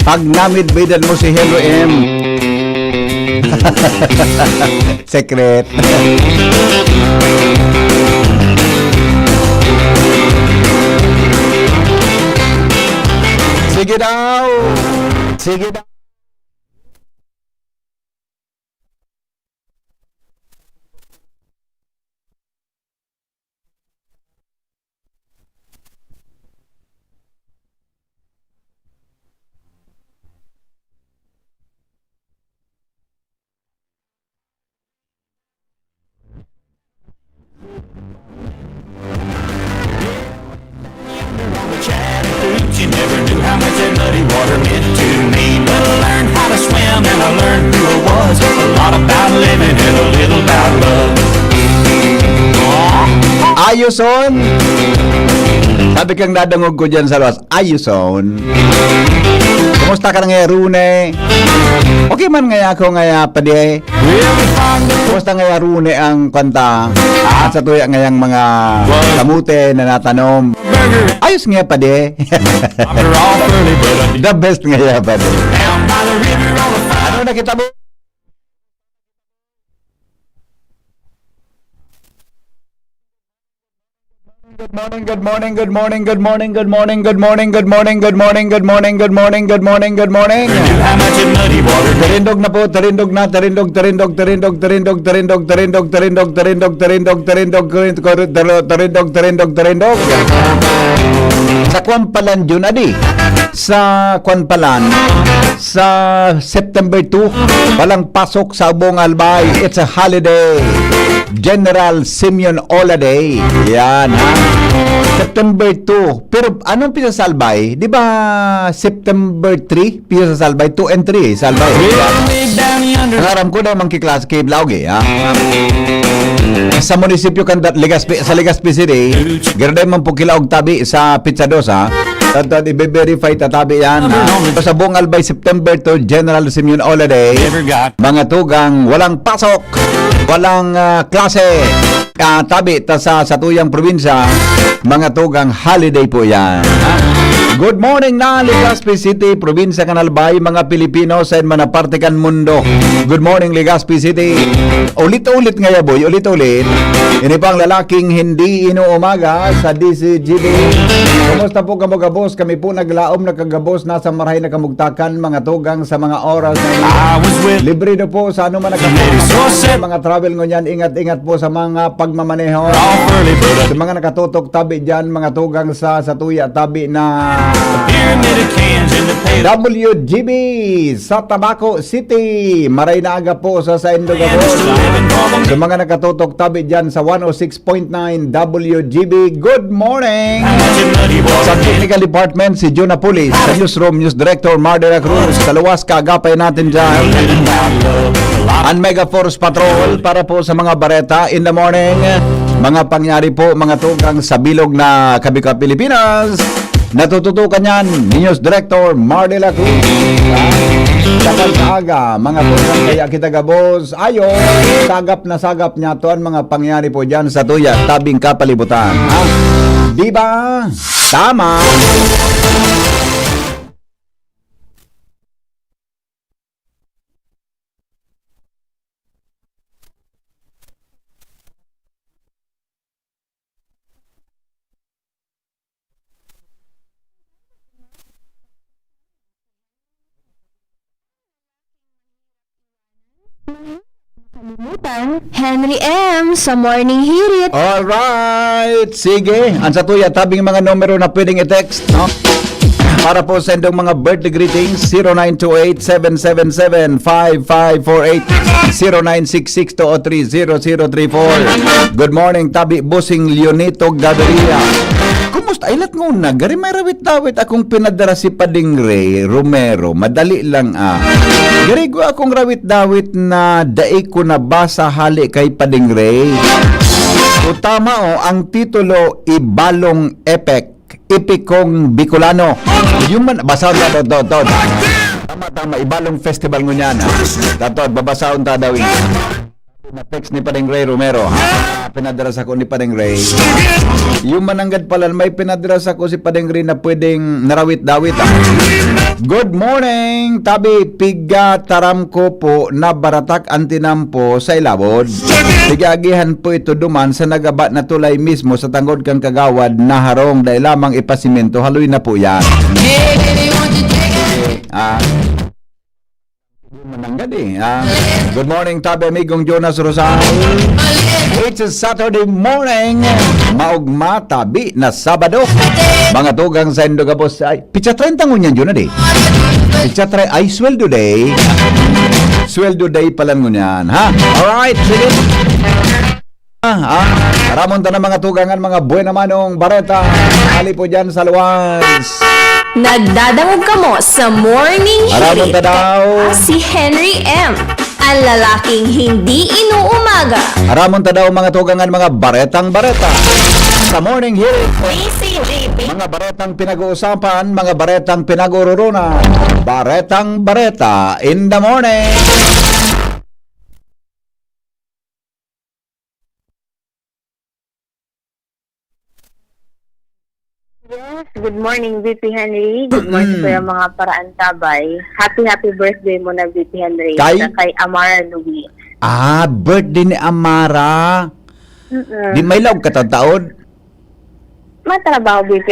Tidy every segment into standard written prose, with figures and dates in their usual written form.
Pag namidbidan mo si Hello M. Secret. Sige daw. Sige daw. You never knew how much that muddy water meant to me. But I learned how to swim and I learned who I was. A lot about living and a little about love. Ayuson. Sabi kang nadangog ko dyan sa luwas. Ayuson. Kumusta ka na nga, Rune? Okay man nga ako nga padi. Kumusta nga, Rune, ang kanta? At sa tuya ngayang mga kamute na natanom. Ayos nga padi. The best nga padi. Ano nakita mo? Good morning, good morning, good morning, good morning, good morning, good morning, good morning, good morning, good morning, good morning, good morning, good morning. How much that muddy water Tarindog na po, tarindog na, tarindog, tarindog, tarindog, tarindog, tarindog, tarindog, tarindog, tarindog, tarindog, tarindog, tarindog, tarindog, tarindog. Sa Kwampalan yun, adi. Sa Kwampalan, sa September 2, walang pasok sa buong Albay. It's a holiday. General Simeon Ola Day. Yan, ha? September 2. Pero anong pisa sa Albay? Di ba September 3? Pisa sa Albay? 2 and 3 sa Albay. Ang aram ko na mangkiklas kay Blauge, ha? Sa munisipyo kan Legazpi, sa Legazpi City, gano'n man po kilaog tabi sa Pizza Dos, ha? At i-verify tatabi yan, ha? Sa buong Albay, September 2, General Simeon Ola Day, mga tugang walang pasok, walang klase, tabi ta sa tuyang probinsya, mga tugang holiday po yan, ha? Good morning na Legazpi City, probinsya kan Albay, mga Pilipino sa manaparte kan mundo. Good morning Legazpi City. Ulit-ulit nga ya boy, ulit-ulit. Ini pang lalaking hindi inuumaga sa DCGB. Kumusta po kamugabos? Kami po naglaom na kagabos nasa marahay na kamugtakan, mga tugang sa mga oras na libre na po sa ano man sa mga travel ngunyan. Ingat-ingat po sa mga pagmamaneho. Sa mga nakatutok tabi dyan, mga tugang sa tuya tabi na WGB sa Tabaco City. Maray na aga po sa Indogabos. Sa mga nakatutok tabi dyan sa 106.9 WGB, good morning. Sa Technical Department, si Jonah Pulis. Sa Newsroom, News Director Mardera Cruz. Sa luwas, kagapay natin dyan ang Mega Force Patrol para po sa mga bareta in the morning. Mga pangyari po, mga tugang sa bilog na Kabika, Pilipinas. Natututukan yan, News Director Mardela Cruz. Sa aga, mga tugang kaya kita gabos. Ayo, sagap niya to ang mga pangyari po dyan sa tuya, tabing kapalibutan. Ha? Diba? Tama. Henry M. sa Morning Hirit. Alright, sige. Ang sa tuya, tabing mga numero na pwedeng i-text, no? Para po sendong mga birthday greetings, 0928-777-5548, 0966-203-0034. Good morning, tabi Busing Leonito Gaviria. Kumusta? Ilat nguna, gari may rawit-dawit akong pinadara si Pading Ray Romero. Madali lang, Gari ko akong rawit-dawit na daig ko na basa hali kay Pading Ray. O tama ang titulo, Ibalong Epek. Ipikong Bicolano. Yung man, basaon ta dod. Tama, Ibalong Festival ngunyan, ha. Datod, babasaon ta daw. Na-text ni Padeng Ray Romero. Pinadras ako ni Padeng Ray. Yung mananggad pala, may pinadras ako si Padeng Ray na pwedeng narawit-dawit. Good morning, tabi piga taram ko po na baratak antinampo sa ilabod. Pigagihan po ito duman sa nagaba na tulay mismo sa tanggod kang kagawad na harong dahil lamang ipasimento. Haloy na po yan. Mananggad good morning, tabi amigong Jonas Rosal. It's a Saturday morning. Maugma tabi na Sabado. Mga tugang sa Indogabos ay pitsa 30 ngunyan yun na di. Pitsa 3 ay sweldo day. Sweldo day pala ngunyan. Alright, sige. Ramon ta na mga tugangan, mga buhay naman ng bareta. Ali po dyan sa luwas. Nagdadangog ka mo sa Morning Maraming Hirit. tadaw. Si Henry M. Ang lalaking hindi inuumaga. Ramon ta daw mga tugangan, mga baretang bareta. Sa Morning Hirit. Mga baretang pinag-uusapan, mga baretang pinag-ururunan. Baretang bareta in the morning. Yes, good morning, VP Henry. Good morning po yung mga paraan tabay. Happy birthday mo na, VP Henry. Kay? Sa kay Amara Louie. Birthday ni Amara. Di may lawag katataon. Matrabaho, VP.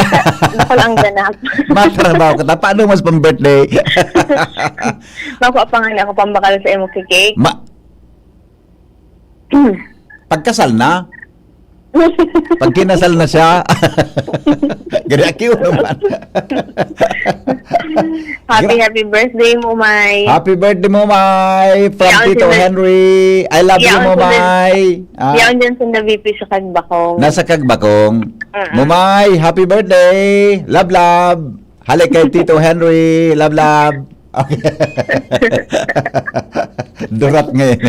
Ako lang ganap. Matrabaho ka. Paano mas pang birthday? Makuapangan ako pambakal sa imo cake. Pagkasal na? Pag kinasal na siya, ganakiw naman. Happy birthday mo, May. Happy birthday mo, May. From Yaon Tito sila- Henry. I love you, Yaon mo, sila- May. Yaon dyan sa VP sa Kagbakong. Nasa Kagbakong. Mumay, happy birthday. Love, love. Halik kay Tito Henry. Love, love. Okay. Durat ngayon.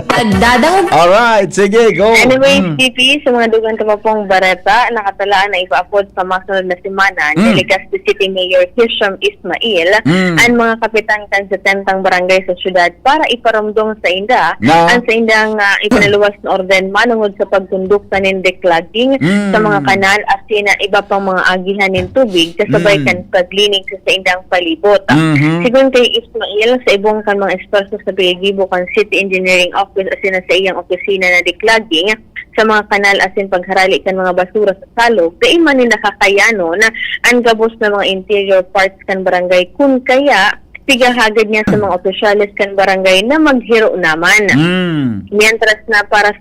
Nagdadangog Alright, sige, go. Anyway, VP, sa mga dugan ka pa pong bareta, nakatalaan na ipa-upload sa mga sunod na semana, niligas si City Mayor Hisham Ismail ang mga kapitan kan sa tentang barangay sa syudad para iparamdong sa inda ang sa indang ipinaluwas na orden manungod sa pagtundok sa nindik clogging sa mga kanal at sina iba pang mga agihan ng tubig kasabay kan paglinig sa indang palibot. Sigun kay Ismail sa ibong kan mga eksperto sa Pigibo kan City Engineering Office asin sa iyang opisina na declogging sa mga kanal asin pagharali kan mga basura sa salog kay man ni nakakayano na ang gabos na mga interior parts kan barangay kun kaya pigahagad niya sa mga opisyalis kan barangay na maghiro naman. Mientras na para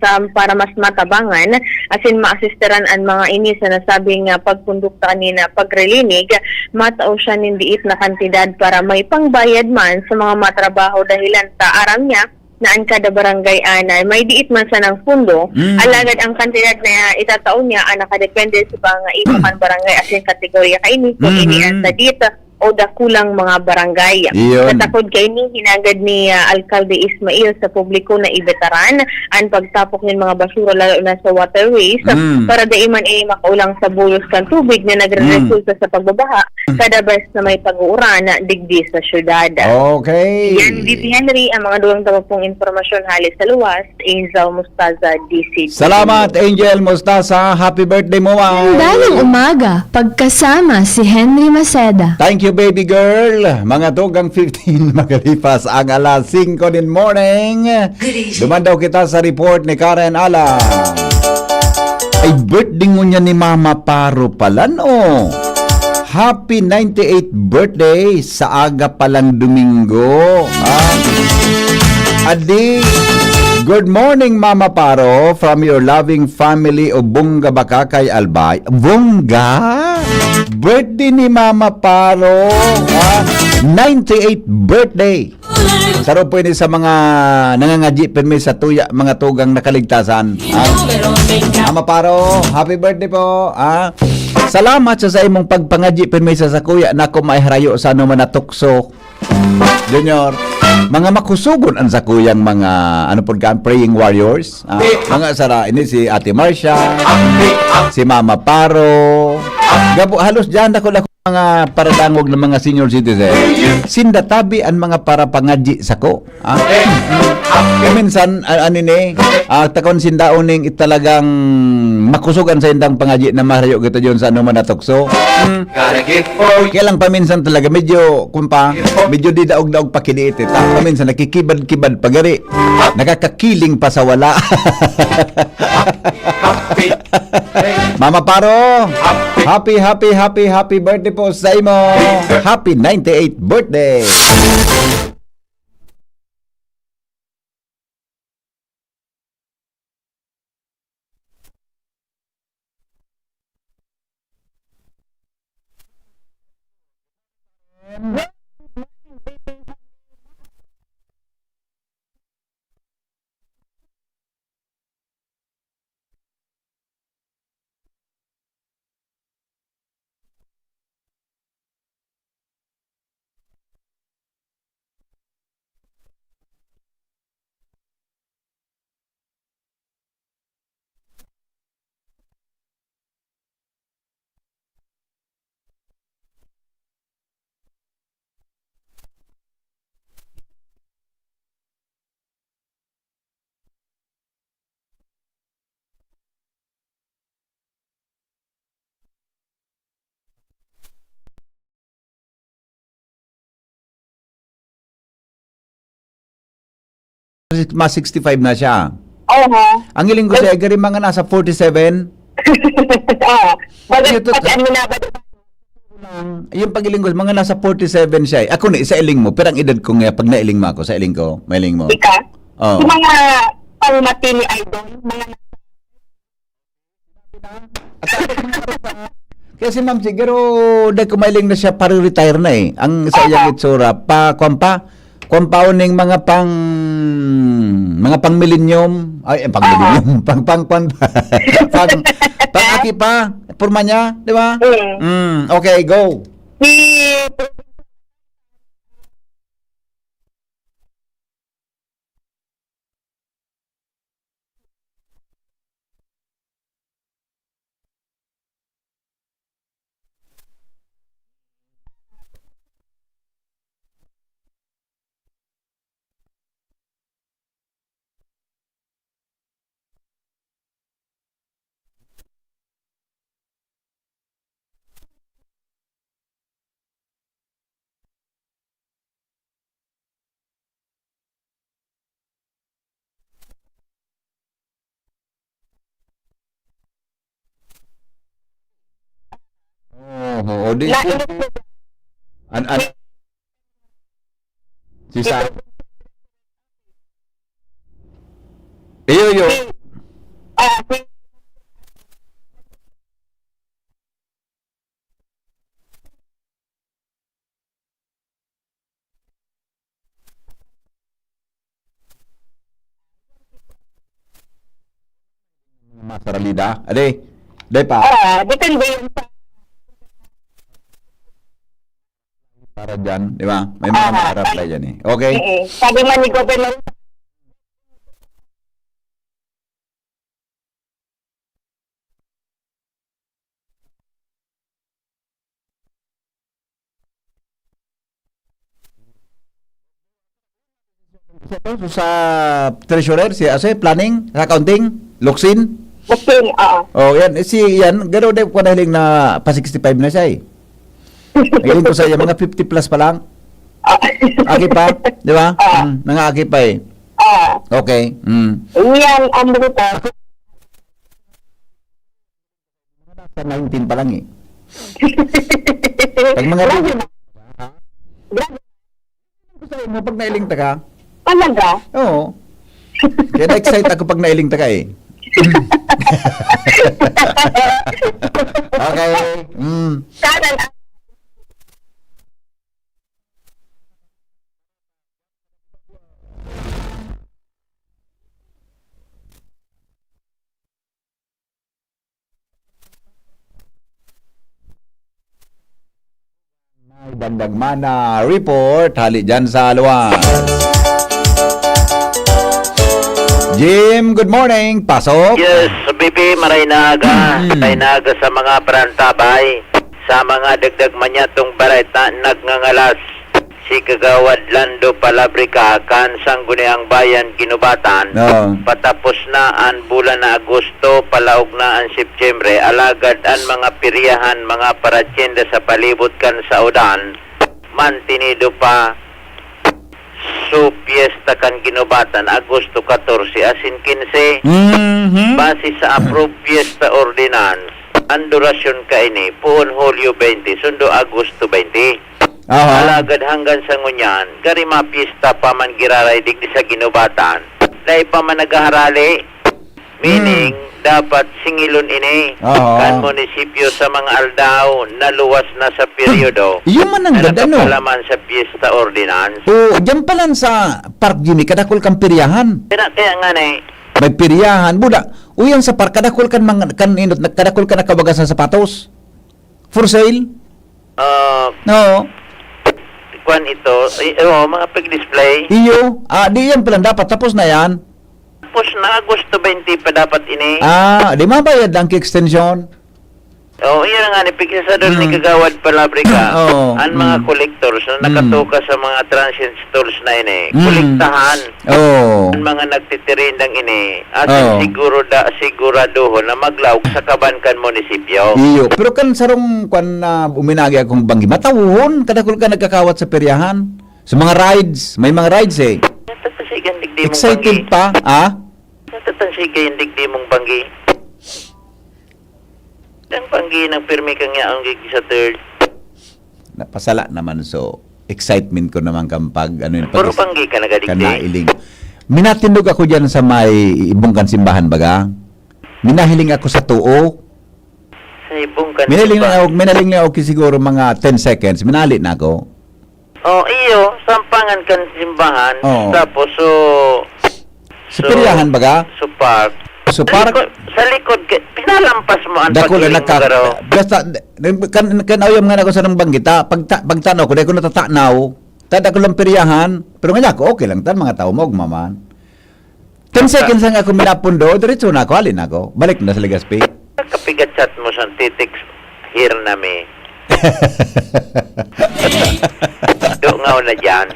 mas matabangan asin maasisteran ang mga ini sa nasabing pagpundok ta kanina pagrelinig matao siya nindiit na kantidad para may pangbayad man sa mga matrabaho dahilan ta aram niya na ang kada barangay ana may diit man sa ng pundo alagad ang kantidad na itataon niya nakadepende sa mga ibakan barangay asin kategorya kaini kung ini sa dito o dakulang mga barangay. Natakod kay ni hinagad ni Alcalde Ismail sa publiko na ibetaran ang pagtapok ng mga basura lalo na sa waterways para daiman ay makaulang sa bulos kan tubig na nagre-resulta sa pagbabaha kada beses na may pag-uuran na digdi sa syudad. Okay. Yan, VP Henry, ang mga duwang tapong informasyon halis sa luwas, Angel Mustaza, DC. Salamat, Angel Mostasa. Happy birthday mo, May. Daling umaga, pagkasama si Henry Maceda. Thank you, baby girl. Mga tugang 15 magalipas ang alas 5 din morning. Duman daw kita sa report ni Karen Ala. Ay, birthday mo niya ni Mama Paro pala, no? Happy 98th birthday sa aga palang Domingo. Adi, good morning, Mama Paro, from your loving family o Bunga Baka kay Albay. Bunga? Birthday ni Mama Paro. 98th birthday. Saro po ini sa mga nangangaji permi sa tuya, mga tugang nakaligtasan. Mama Paro, happy birthday po. Salamat sa imong pagpangaji permi sa kuya na ko maiharayo sa ano man natukso. Junior, mga makusugon ang sa kuyang mga ano po kan praying warriors. Mga sara ini si Ate Marcia, si Mama Paro. Gabo halos diyan ako mga paradangog ng mga senior citizen, sindatabi ang mga para pangadji sa ko. Minsan, takon sindaon ning italagang makusugan sa indang pangadji na marayo kita dyan sa ano man natukso. Kaya lang paminsan talaga, medyo di daog-daog pakiliit. Paminsan nakikibad-kibad pagari. Nakakakiling pa sa wala. Mama Paro, happy birthday po sa imo. Happy 98th birthday. Mas 65 na siya. Oo. Ang iling ko siya, gari mga nasa 47. Oo. Ito- Pag ano na ba? Yung pagiling ko, mga nasa 47 siya. Ako na, isa iling mo. Pero ang edad ko nga, pag nailing mo ako, sa iling ko, mailing mo. Ika? Oo. Yung mga pangmati ni Idol, mga Kasi ma'am, siguro, dahil kumailing na siya, parang retire na eh. Ang sa iyang itsura, compounding mga pang millennium, pang millennium, pang aki pa, porma niya, di ba? Okay, go. si Di. nainis mo An si Sa. Yo. si Masaralida. Ade. Day pa. depende yun sa Para dyan, di ba? May mga ma-apply dyan eh. Okay? sabi man ni Governor So, sa treasurer, si Ase, planning, sa accounting, luksin. Booking, Oh, yan. Yan, gano'n din ko nahiling na pa 65 na siya eh. Nahiling ko sa iya, mga 50 plus pa lang. Aki pa, di ba? Nangaki pa eh. Okay. yan ang bruto. Sa 19 pa lang eh. Pag mga Grabe. mo pag nailing ta ka, Talaga? oo. Kaya na-excite ako pag nailing ta ka eh. Okay. Sana Dagdag mana report hali dyan sa luwan. Jim, good morning. Pasok. Yes, Bibi, maray na aga sa mga brantabay. Sa mga dagdag manyatong bareta, nagngangalas si Kagawad Lando Palabrica kan sangguniang bayan Ginubatan. Oo. Patapos na ang bulan na Agosto, palaog na ang Setyembre, alagad ang mga piryahan, mga paratyenda sa palibot kan sa udan, mantinido pa su piyesta kan Ginubatan Agosto 14 asin 15. Mhm. Base sa approved fiesta ordinance, ang durasyon ka ini, puon Hulyo 20, sundo Agosto 20. Aha. Alagad hanggang sa ngunyan, gari mapista pa man giraray digdi sa Ginubatan. Dahil pa man nagaharali, meaning, dapat singilon ini, Oo. kan munisipyo sa mga aldaw na luwas na sa periodo, Yung man ang na ano. nakapalaman sa fiesta ordinance. O, dyan pala sa park Jimmy, kadakol kang piryahan. Kaya nga na May piryahan. Buda, uyan sa park, kadakol kan, inot, kadakol ka nakabagas ng sapatos. For sale? No. kwan ito, mga pag-display. Iyo, di yan pala dapat. Tapos na yan. Tapos na Agosto 20 pa dapat ini. Di mabayad ang extension. Iyan nga ni Pigsasador ni Kagawad Palabrica. Oo. Ang mga collectors na nakatuka sa mga transient stores na ini, kolektahan Oh. ang mga nagtitirindang ini at Oo. siguraduhon na maglawag sa Kabankan Munisipyo. Iyo. Pero kan sarong kwan na uminagi akong banggi. Matawon, kadakol ka nagkakawat sa piryahan. Sa mga rides. May mga rides eh. Natatansigan digdi mong banggi. Excited pa, Natatansigan digdi mong banggi. Ang banggi ng pirmi kang ang gigi sa third. Napasala naman so excitement ko naman kampag ano yun Puro banggi ka nagadigdi. kanailing. Minatindog ako diyan sa may ibong simbahan baga. Minahiling ako sa tuo. Sa ibong kan. Minahiling na ako siguro mga 10 seconds. Minali na ako. Iyo, sampangan kan simbahan. Oo. Tapos Sa piryahan baga. So park. So park Sa likod, pinalampas mo ang dako na pag-iling mo garo. basta kan ayam nga ako sa nang banggita pagtanaw ko dai ko natatanaw tada ko lang piryahan pero nga ako okay lang tan mga tao mo maman 10 seconds lang ako minapundo diretso na ako alin ako balik na sa Legazpi. Kapigat chat mo sa titiks here na me. Ngaw na dyan.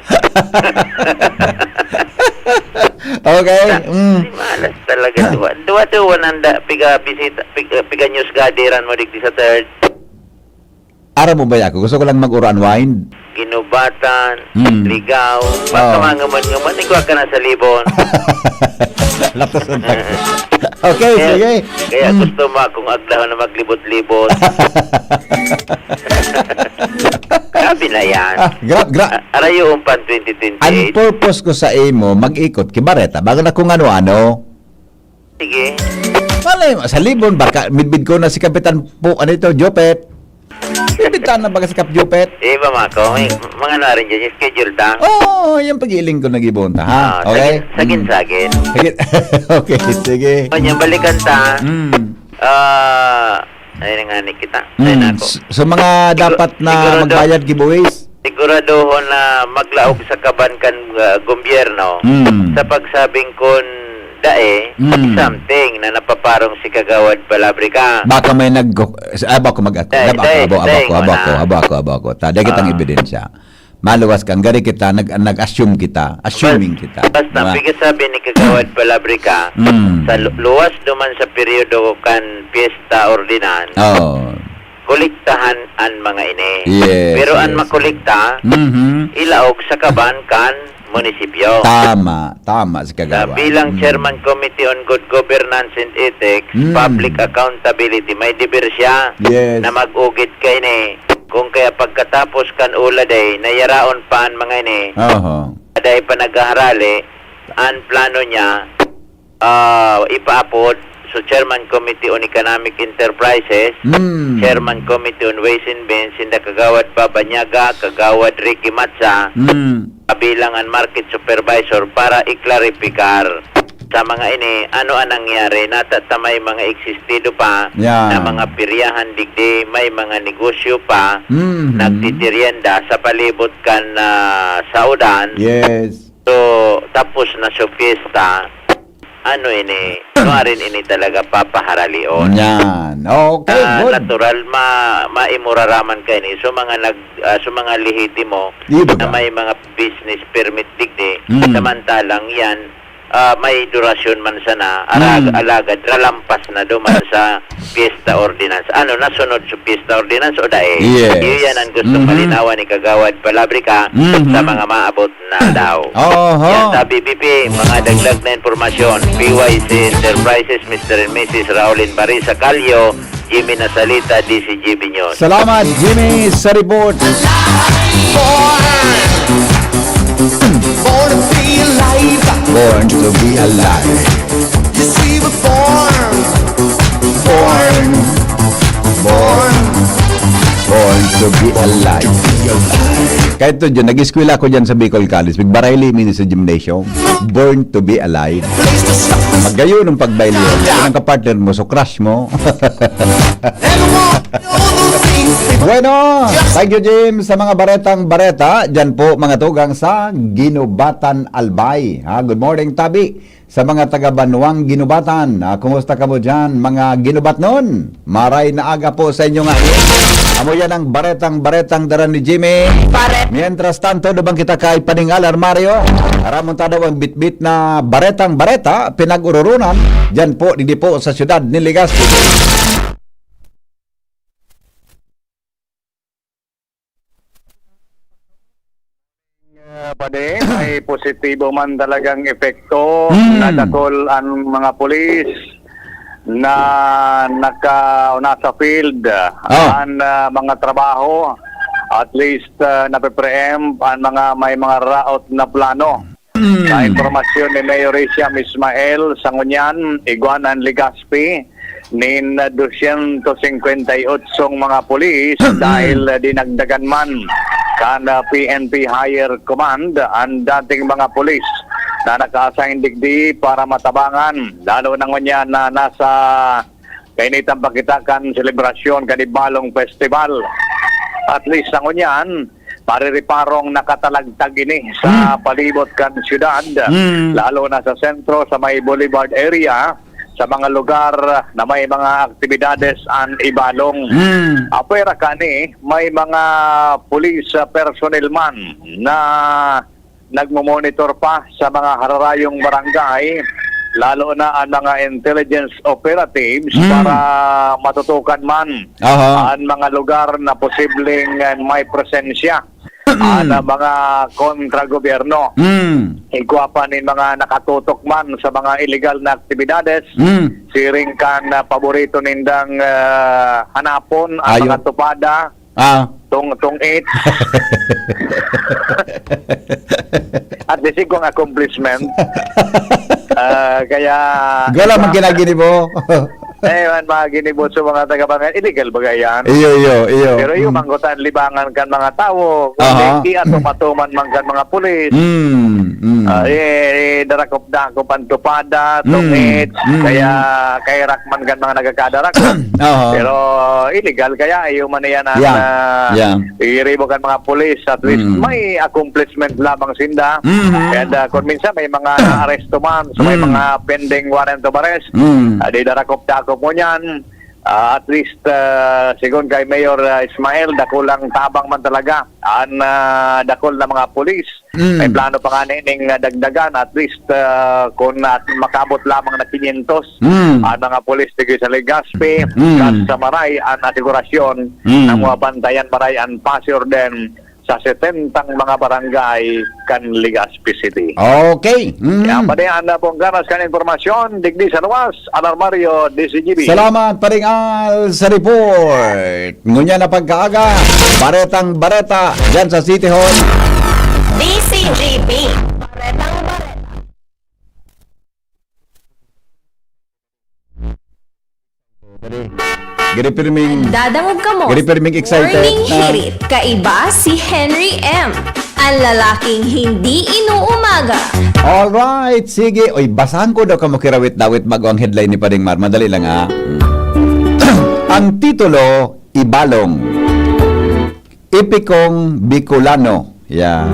Okay. Si malas talaga duwa. Duwa nanda piga bisita piga news gadiran mo digdi sa third. Ara mo ba ako? Gusto ko lang mag-unwind. Ginubatan, ligaw, Oo. pagkamangaman, ikaw ka na sa libon. Lapos ng taxi. Okay, sige. Kaya gusto mo akong aglaw na maglibot-libot. Grabe na yan. Arayo umpan Ang 2028. purpose ko sa imo, mag-ikot kibareta bago na kung ano-ano. Sige. Malay mo, sa libon, baka midbid ko na si Kapitan po, ano ito, Jopet. Midbitan na baga si Kap Jopet. Iba mako, mga na rin dyan, yung schedule ta. Oh, yung pag-iiling ko nag-ibonta, ha? Okay? Sagin-sagin. Sige. Okay, sige. Kanyang balikan ta. Ayun nga ni kita. Ayun ako. So, mga dapat na sigurado- magbayad giveaways? Siguraduhon na maglaog sa kabankan gobyerno sa pagsabing kon dae something na napaparong si Kagawad Palabrica. Baka may bako mag-ako. Abako. Tada kitang ebidensya. Maluwas kang gari kita, nag-assume kita. Assuming kita. Basta Diba? sabi ni Kagawad Palabrica, sa luwas duman sa periodo kan fiesta ordinance, kolektahan an mga ini. Yes, Pero an yes. makolekta, ilaog sa kabankan munisipyo. Tama si Kagawad. Bilang Chairman Committee on Good Governance and Ethics, Public Accountability, may deber siya Yes. na mag-ugit kay ni. Kung kaya pagkatapos kan uladay, nayaraon pa ang mga ini, aday pa naghaharali, ang plano niya, ipaapod, so Chairman Committee on Economic Enterprises, Chairman Committee on Ways and Means, sinda Kagawad Babanyaga, Kagawad Ricky Matsa, kabilangan market supervisor para iklaripikar sa mga ini ano ang nangyari natatamay mga existido pa na mga piryahan digdi may mga negosyo pa nagtitiryenda sa palibot kan saudan. Yes. So tapos na sa fiesta ano ini Kunwari ini talaga papaharalion. Yan. Okay, good. Natural maimuraraman kayo ni so mga lehitimo Iba na ba? may mga business permit digdi Mm. samantalang yan may durasyon man sana Mm. alagad ralampas na duman sa Fiesta Ordinance. Ano nasunod sa Fiesta Ordinance o dae? Yes. Yan ang gustong malinawan ni Kagawad Palabrika Mhm. sa mga maabot na daw. Oho. Yan sa BBP, mga dagdag na informasyon. PYC Enterprises, Mr. and Mrs. Raulin Barisa Calio, Jimmy Nasalita, DCGB News. Salamat, Jimmy, sa report. Born to be alive. Born to be alive. You see, we're born. Born. Born to be alive. Kahit to dyan, nag-eskwela ako dyan sa Bicol College. Bigbarayli mini sa gymnasium. Born to be alive. Place to stop us. Magayon ng pagbaili yun. Kung ang kapartner mo, so crush mo. Never want all those things. Bueno, thank you Jim sa mga baretang bareta. Diyan po mga tugang sa Ginubatan Albay. Good morning Tabi sa mga taga Banuang Ginubatan. Kumusta ka mo dyan mga ginubat nun? Maray na aga po sa inyo nga. Amo yan ang baretang daran ni Jimmy. Mientras tanto, dobang kita kay Paningalar Mario. Aramon daw ang bitbit na baretang bareta pinag-ururunan. Diyan po, hindi po sa siyudad ni Legazpi. Pade, may positibo man talagang epekto na dakol ang mga pulis na nasa field ang mga trabaho at least nape-preempt ang may mga raot na plano. Sa informasyon ni Mayor Isiam Ismael Sangunyan, Iguanan Legazpi, nin 258 mga pulis dahil dinagdagan man kan PNP Higher Command ang dating mga pulis na naka-assign digdi para matabangan lalo na ngunyan na nasa kainitang pakitakan selebrasyon kanibalong festival. At least sa ngunyan paririparong nakatalagtag ini sa palibot kan syudad lalo na sa sentro sa may boulevard area sa mga lugar na may mga aktibidades ang ibalong. Apera kani, may mga police personnel man na nagmo-monitor pa sa mga hararayong barangay, lalo na ang mga intelligence operatives para matutukan man ang mga lugar na posibleng may presensya ang mga kontra-gobyerno. Igwapa ni mga nakatutok man sa mga illegal na aktibidades, siring kan paborito nindang hanapon ang mga tupada, tong-it. At least kung accomplishment. Kaya... Gala man ginagini mo. mga ginibot sa mga taga-bangan, illegal ba yan? Iyo. Pero yung manggutan libangan kan mga tao, kung hindi atumatuman man kan mga pulis, darakop-dakop ang tupada, tungit, kaya rakman kan mga nagkakadarako. Pero illegal, kaya ayaw man yan ang iribo kan mga pulis, at least may accomplishment lamang sinda. And kung minsan may mga aresto man, so may mga pending warrant of arrest, di darakop-dakop mo yan. At least, sigon kay Mayor Ismael, dakulang tabang man talaga ang dakol na mga pulis. May plano pa nga nining dagdagan, at least kung makabot lamang na 500 ang mga pulis tigil sa Legazpi, sa Maray, ang asigurasyon ng mga bantayan Maray ang pasyor din sa 70 mga barangay kan Legazpi City. Okay. Yan pa din ang pong ganas kan informasyon, digdi sa luwas, Alarmario, DCGB. Salamat Paringal sa report. Ngunya na pagkaaga, baretang bareta dyan sa City Hall. DCGB. Baretang bareta. Giri-pirming Dadangog ka mo. Giri-pirming excited Morning na- hirit. Kaiba si Henry M. Ang lalaking hindi inuumaga. Alright, sige. Oy, basahan ko daw ka mo kirawit-dawit bago ang headline ni Paring Mar. Madali lang ha. Ang titulo, Ibalong. Epikong Bicolano. Yan.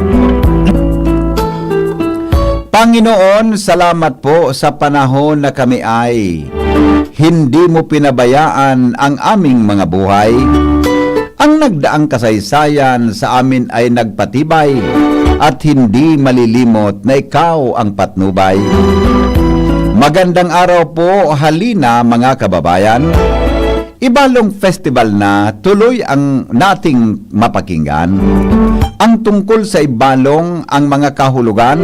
Panginoon, salamat po sa panahon na kami ay hindi mo pinabayaan ang aming mga buhay. Ang nagdaang kasaysayan sa amin ay nagpatibay at hindi malilimot na ikaw ang patnubay. Magandang araw po, halina mga kababayan. Ibalong festival na tuloy ang nating mapakinggan. Ang tungkol sa Ibalong ang mga kahulugan,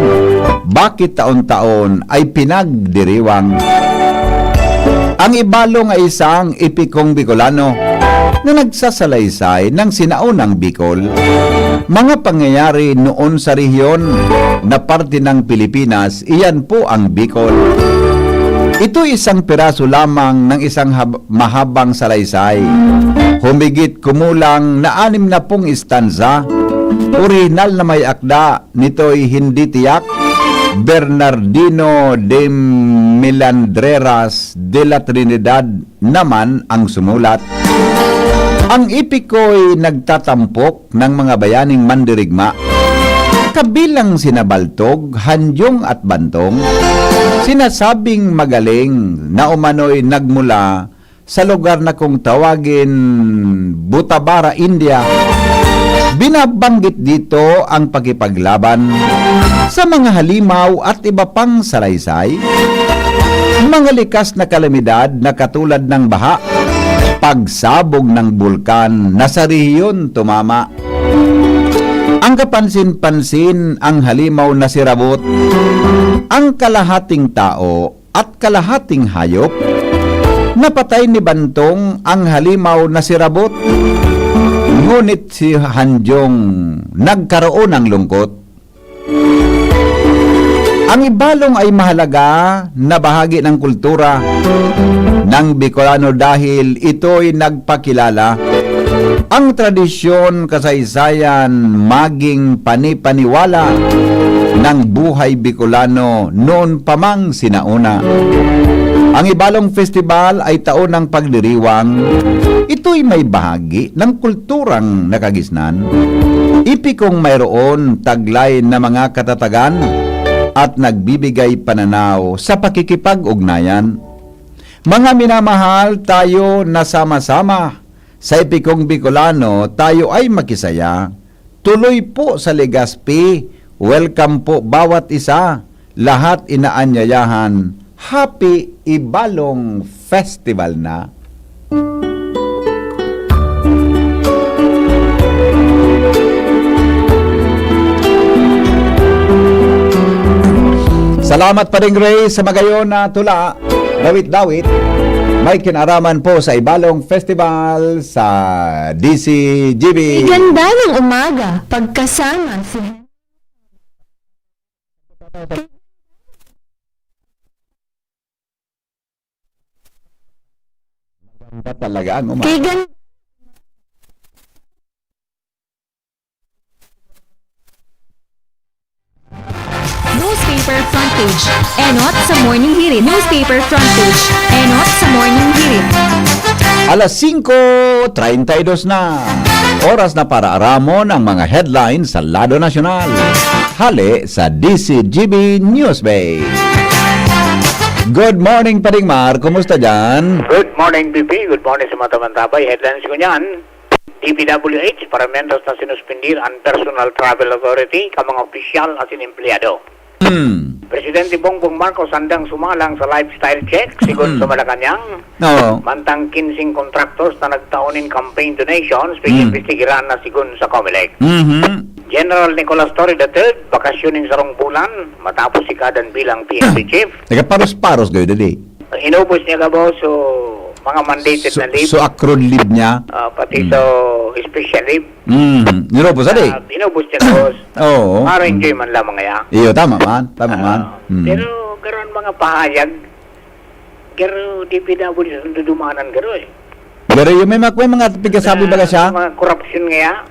bakit taon-taon ay pinagdiriwang. Ang Ibalong ay isang epikong Bicolano na nagsasalaysay ng sinaunang Bicol. Mga pangyayari noon sa rehiyon na parte ng Pilipinas, iyan po ang Bicol. Ito isang piraso lamang ng isang mahabang salaysay. Humigit kumulang na 60 istanza. Orihinal na may akda, nito'y hindi tiyak. Bernardino de Milandreras de la Trinidad naman ang sumulat. Ang epiko'y nagtatampok ng mga bayaning mandirigma. Kabilang sina Baltog, Hanjong at Bantong, sinasabing magaling na umano'y nagmula sa lugar na kung tawagin Butabara, India. Binabanggit dito ang pakipaglaban sa mga halimaw at iba pang salaysay, mga likas na kalamidad na katulad ng baha, pagsabog ng bulkan na sa rehiyon tumama. Ang kapansin-pansin ang halimaw na si Rabot, ang kalahating tao at kalahating hayop. Napatay ni Bantong ang halimaw na si Rabot, ngunit si Hanjong nagkaroon ng lungkot. Ang Ibalong ay mahalaga na bahagi ng kultura ng Bicolano dahil ito'y nagpakilala ang tradisyon, kasaysayan, maging panipaniwala ng buhay Bicolano noon pa mang sinauna. Ang Ibalong Festival ay taon ng pagdiriwang. Ito'y may bahagi ng kulturang nakagisnan. Ipikong mayroon taglay na mga katatagan at nagbibigay pananaw sa pakikipag-ugnayan. Mga minamahal, tayo na sama-sama sa epikong Bicolano, tayo ay makisaya. Tuloy po sa Legazpi. Welcome po bawat isa. Lahat inaanyayahan. Happy Ibalong Festival na. Salamat pa rin, Ray, sa magayon na tula. Dawit-dawit. May kinaraman po sa Ibalong Festival sa DCGB. Ganda ng umaga, pagkasama si Maganda talaga ang umaga. Kay ganda. Newspaper front page. Enot sa morning hirit. Newspaper front page. Enot sa morning hirit. Alas 5:32 na. Oras na para aramon ang mga headlines sa Lado Nasyonal. Hali sa DCGB Newsbay. Good morning, Paring Mar. Kumusta dyan? Good morning, BP. Good morning sa mga tamantabay. Headlines ko niyan. DPWH, para members na sinuspindir ang Personal Travel Authority, ka mga opisyal at empleyado. Presidente Bongbong Marcos handang sumalang sa lifestyle check, sigon sa Malacanang. No. Mantang 15 contractors na nagtaonin campaign donations, pinibestigiran na sigon sa COMELEC. General Nicolas Torre III, bakasyonin sa rong bulan, matapos sikadan bilang PNP chief. Nagparos-paros kayo dali. Inubos niya ka ba so mga mandated na leave, So accrued leave niya? pati so special leave. Nirobos dali? Inubos niya ka boss. Oo. Para enjoy man lamang kaya. Iyo, tama man. Tama man. Pero karon mga pahayag, pero di pinabuli sa dudumanan garo eh. Pero yung may mga pigasabi ba siya? Mga korupsyon nga.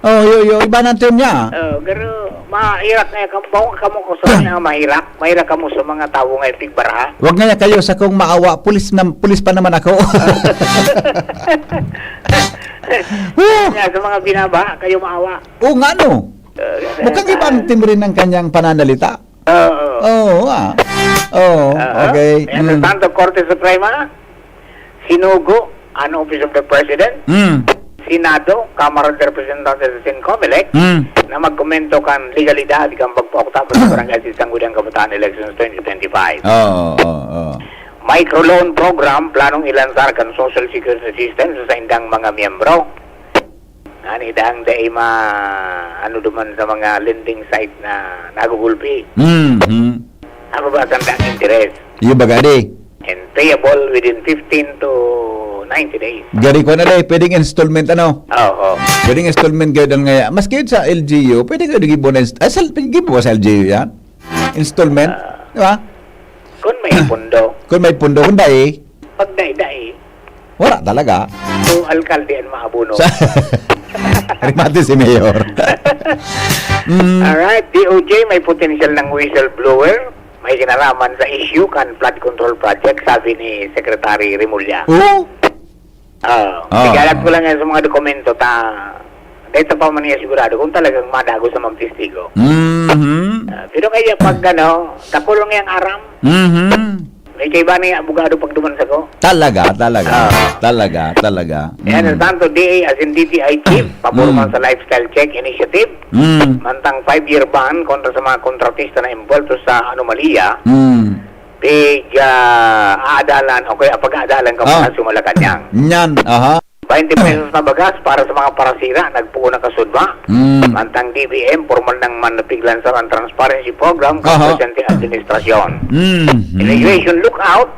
Iba natin niya. Pero mahirap nga kamo ko sa mga mahirap. Mahirap kamo sa mga tao nga tigbaraha. Wag nga kayo sa kung maawa, pulis pa naman ako. Sa mga binaba, kayo maawa. Oo nga no. Mukhang ibang timbre ng kanyang pananalita. Oo, Oo, okay. And the Santo Corte Suprema, sinugo ang Office of the President, Senado, Kamara ng Representantes sa Sincomelec, na magkomento kan legalidad kan pagpaokta sa Barangay Sangguniang Kabataan Elections 2025. Oo. Microloan program, planong ilansar kan social security system sa indang mga miyembro. Ani dang day ano duman sa mga lending site na nagugulpi. Ano ba tandang interest? Yung bagadi. And payable within 15 to 90 days. Gari ko na day, pwedeng installment Oo. Pwedeng installment kayo dahil ngayon. Mas kayo sa LGU, pwede kayo naging bonus. Give mo sa LGU yan? Installment? Di ba? Kung may pundo, Kung may pundo, kung dai, pag day-day, wala talaga. kung alkalde ang maabuno. Rimate si Mayor. Alright, DOJ may potential ng whistleblower. May kinalaman sa issue kan flood control project, sabi ni Secretary Remulla. Oo. Sigalat ko lang yan sa mga dokumento dito pa man niya sigurado kung talagang madago sa magtistigo. Pero kaya pag takulong yung aram, may kaiba na yung abogado pag dumansa ko. Talaga. Yan ang Santo DA as in DTI Chief, pabor man sa lifestyle check initiative, mantang 5-year ban kontra sa mga kontratista na involved sa anomalya, aadalan o kaya pag-aadalan ka muna sa Malacanang. Yan, 20 pesos na bagas para sa mga parasira, nagpuo na kasudba. Mantang DBM, formal ng manapiglan sa transparency program, presente administrasyon. Immigration lookout,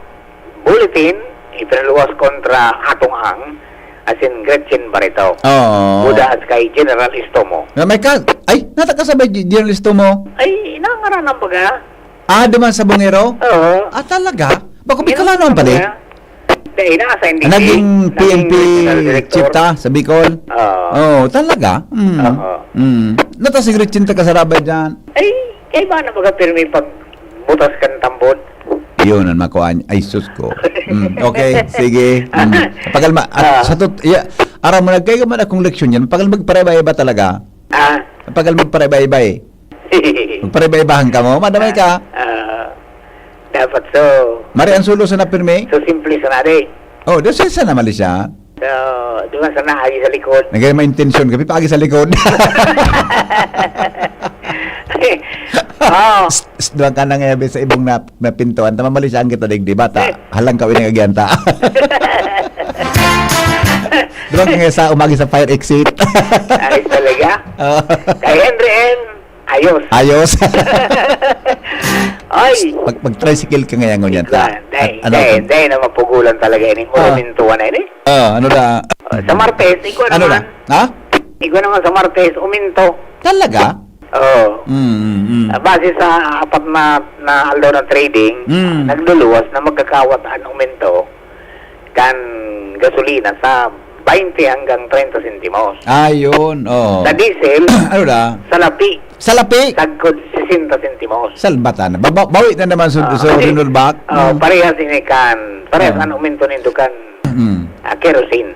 bulletin, ipinaluwas kontra Atong Ang, as in Gretchen Barreto. Buda as kay General Istomo. Ay, natakasabay journalisto mo? Ay, inangaranan baga. Duman sa Bungero? Oo. Talaga? Bako Bicolano pa din? Dahil nasa hindi. Naging PNP chief ta sa Bicol? Talaga? Natasigrit cinta kasarabay dyan? Ay, kaya ba na baga pirmi pag butas kan tambod? Yun ang makuha. Ay, sus ko. Okay, sige. Pagal aram mo nagkaya man akong leksyon yan. Pagal magparebay-iba talaga. Pagal magparebay-iba Magparebay-ibahan ka mo, madamay ka. Dapat so. Mari ang sulo sa napirme? So simple sa nari. Doon sa naman siya. So, doon sa naagi sa likod. Nagay may intention, kapi paagi sa likod. Doon ka na ngayon sa ibong na pintuan. Tama mali siya ang kita digdi bata. Halang kawin ng agyanta. Doon ka ngayon sa umagi sa fire exit. Ayos talaga. Kay Henry M. Ayos. Ay. Mag-tricycle ka ngayon ngunyan. Dahil na mapugulan talaga yun. Umintuan na yun ano da? Sa Martes, ikaw Ano naman. da? Ikaw naman sa Martes, uminto. Talaga? Oo. Base sa apat na aldaw na trading, nagluluwas na magkakawat ang uminto kan gasolina sa 20 hanggang 30 sentimos. Ayun, Sa diesel, ano da? sa lapi, Sa sagkod 60 sentimos. Salbatan. Bawi na naman sa renewal back. Parehas ini kan, parehas ang uminto nito kan kerosene.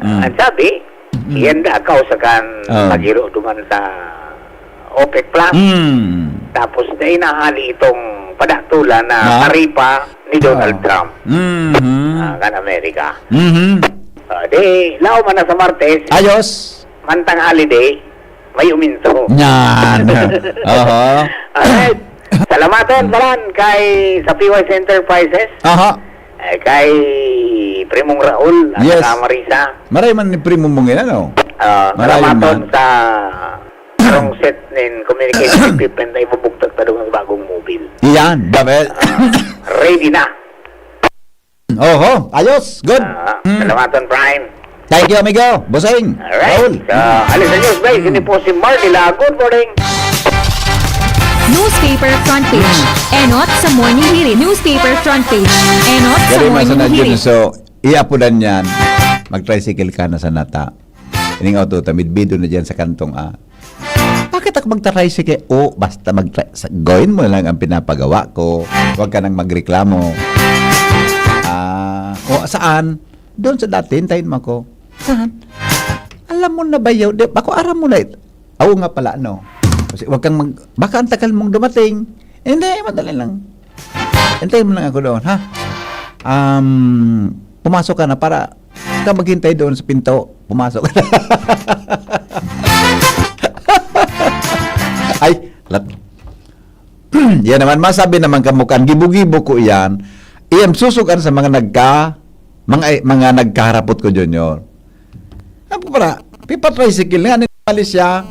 At sabi, yan da kausa kan magiro duman sa OPEC Plus. Tapos dahil nahali itong padatula na taripa ni Donald Trump kan Amerika. Di, lao man na sa Martes, Ayos. mantang holiday, may uminto. Yan. Alright. Salamatan paran kay sa PYS Enterprises, kay Primong Raul at Yes. saka Marisa. Maray man ni primo mong yan, ano? Salamatan sa karong set nin communication equipment na ibubugtag pa doon ng bagong mobile. Yan, Babel. Ready na. Ayos. Good. Salamatan, Brian. Thank you, amigo. Bossing. Alright. So, alis sa news, guys. Hindi po si Marlila. Good morning. Newspaper front page. Enot sa morning hirit. Newspaper front page. Enot sa Gari morning masana dyan. hirit. So, iapudan yan. Mag-tricycle ka na sa nata. Ining auto, tamidbido na dyan sa kantong Bakit ako mag-tricycle? Basta gawin mo lang ang pinapagawa ko. Huwag ka nang magreklamo. Saan? Doon sa dati, hintayin mo ako. Saan? Alam mo na ba yun? Ako aram mo na ito. Nga pala, no? Kasi wag kang baka ang tagal mong dumating. Hindi, madali lang. Hintayin mo lang ako doon, ha? Pumasok ka na para ka maghintay doon sa pinto. Pumasok ka na. Ay, yan naman, masabi naman kamukan, gibo-gibo ko yan. Iyam susukan sa mga nagkaharapot ko, Junior. Ano para? Pipa tricycle nga, nimalis siya.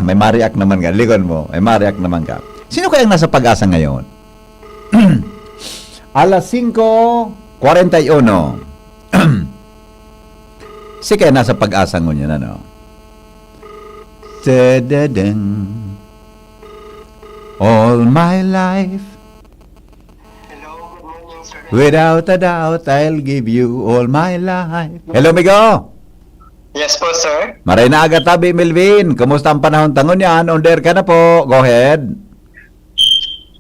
May mariak naman ka. Likon mo. May mariak naman ka. Sino kayang nasa pag-asa ngayon? Alas 5:41. Si kaya nasa pag-asa ngunyan, ano? Tadadang. All my life. Without a doubt, I'll give you all my life. Hello, Migo. Yes po, sir. Maray na agad tabi, Melvin. Kumusta ang panahon tangon yan? Onder ka na po. Go ahead.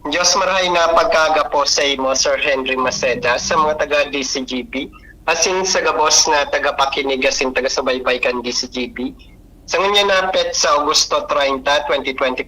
Diyos maray na pagkaga po sa imo, Sir Henry Maceda, sa mga taga-DCGP, asin sa gabos na taga-pakinig, asin taga-subaybay kan DCGP. Sa ngayon na pet sa Augusto 30, 2025,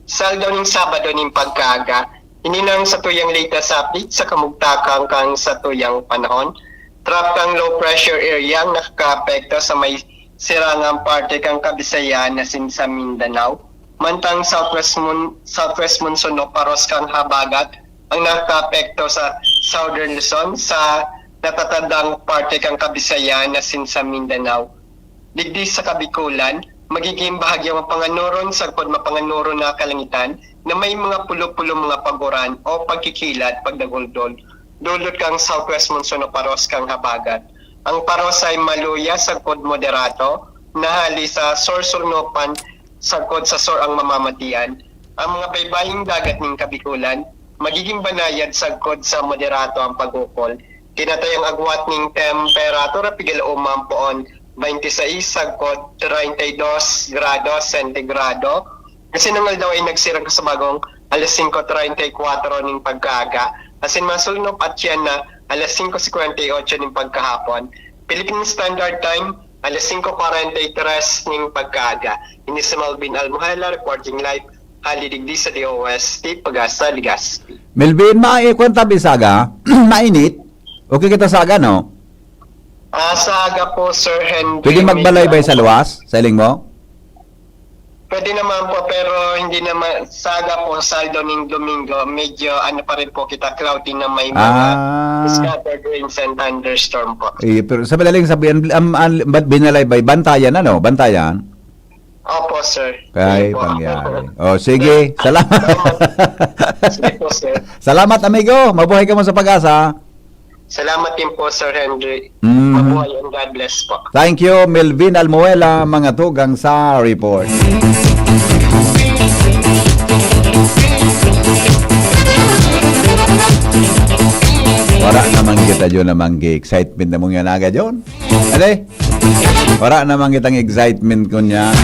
sa daw ng Sabado ng pagkaga, ininang sa tuyang latest update sa kamugtakang kang sa tuyang panahon. Trap kang low pressure area ang nakaka-apekto sa may sirangang parte kang Kabisayan na sa Mindanao. Mantang southwest monsoon o paros kang habagat ang nakaka-apekto sa southern Luzon sa natatandang parte kang Kabisayan na sa Mindanao. Digdi sa Kabikulan, magiging bahagya mapanganuron sa mapanganuron na kalangitan na may mga pulo-pulo mga paguran o pagkikilat pagdaguldol. Dulot kang southwest monsoon o paros kang habagat. Ang paros ay maluya sa kod moderato, nahali sa sorsurnopan sa kod sa sor ang mamamatian. Ang mga baybaying dagat ng Kabikulan, magiging banayad sa kod sa moderato ang pagukol. Kinatayang agwat ng temperatura pigil umampoon 26 sa kod 32 grado sentigrado. Kasi nangal daw ay nagsirang sa bagong alas 5:34 ng pagkaga. Asin masulnop at yan na alas 5:58 ng pagkahapon. Philippine Standard Time, alas 5:43 ng pagkaga. Ini si Malvin Almuhala, reporting live, halidigdi sa DOST, Pag-asa, Legazpi. Melvin, maikon tabi saga. Mainit. Okay kita saga, no? Saga po, Sir Henry. Pwede magbalay-bay sa luwas? Sa iling mo? Pwede naman po, pero hindi naman saga po, saldo ng Domingo, medyo ano pa rin po kita, cloudy na may mga scattered rains and thunderstorm po. Pero sa madaling sabihin, binalay-bay, bantayan, ano? Bantayan? Opo, sir. Kay Sige po. pangyari. O, sige. Salamat. Sige po, sir. Salamat, amigo. Mabuhay ka mo sa pag-asa. Salamat din po, Sir Henry. Mhm. Mabuhay and God bless po. Thank you, Melvin Almuela, mga tugang sa report. Wala naman kita dyan namang excitement na mong yan agad yun. Ade? Wala naman kitang excitement ko niya.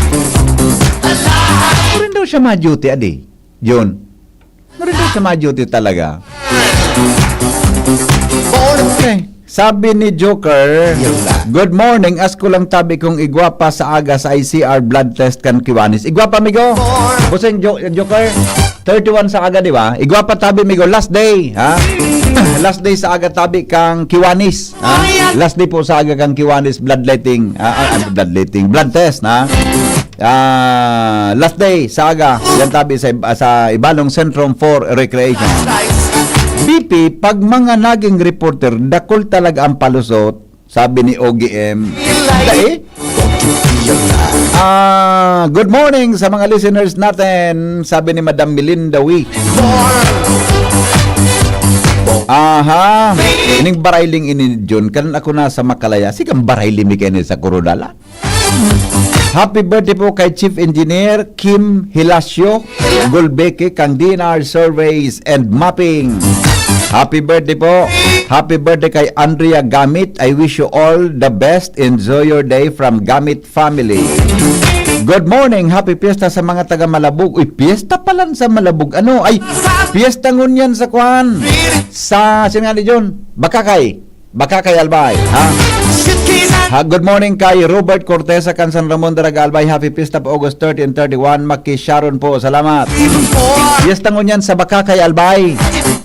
Rin daw siya ma-duty, ade. Yun. Rin daw siya ma-duty talaga. Okay. Sabi ni Joker, good morning, asko lang tabi kong igwapa sa aga sa ICR blood test kan Kiwanis. Igwapa, migo? Kusing Joker, 31 sa aga, di ba? Igwapa tabi, migo, last day, ha? Last day sa aga tabi kang Kiwanis, ha? Last day po sa aga kang Kiwanis bloodletting, blood test, ha? Last day sa aga, yan tabi sa Ibalong Centrum for Recreation. BP, pag mga naging reporter, dakol talaga ang palusot, sabi ni OGM. Dahil? Good morning sa mga listeners natin, sabi ni Madam Melinda Wee. Aha, ining barailing ini John, kanan ako na sa Makalaya, sikang barailing mi kayo sa Corodala. Happy birthday po kay Chief Engineer Kim Hilasio Gulbeke kang DNR Surveys and Mapping. Happy birthday po. Happy birthday kay Andrea Gamit. I wish you all the best. Enjoy your day from Gamit family. Good morning. Happy fiesta sa mga taga Malabug. Uy, fiesta pa lang sa Malabug. Ano? Ay, fiesta ngunyan sa Kwan. Sa, sino nga ni John? Bakakay Albay. Ha? Good morning kay Robert Cortez sa San Ramon de Albay. Happy Fiesta po August 30 and 31. Maki Sharon po. Salamat. Fiesta ngunyan sa Bakakay Albay.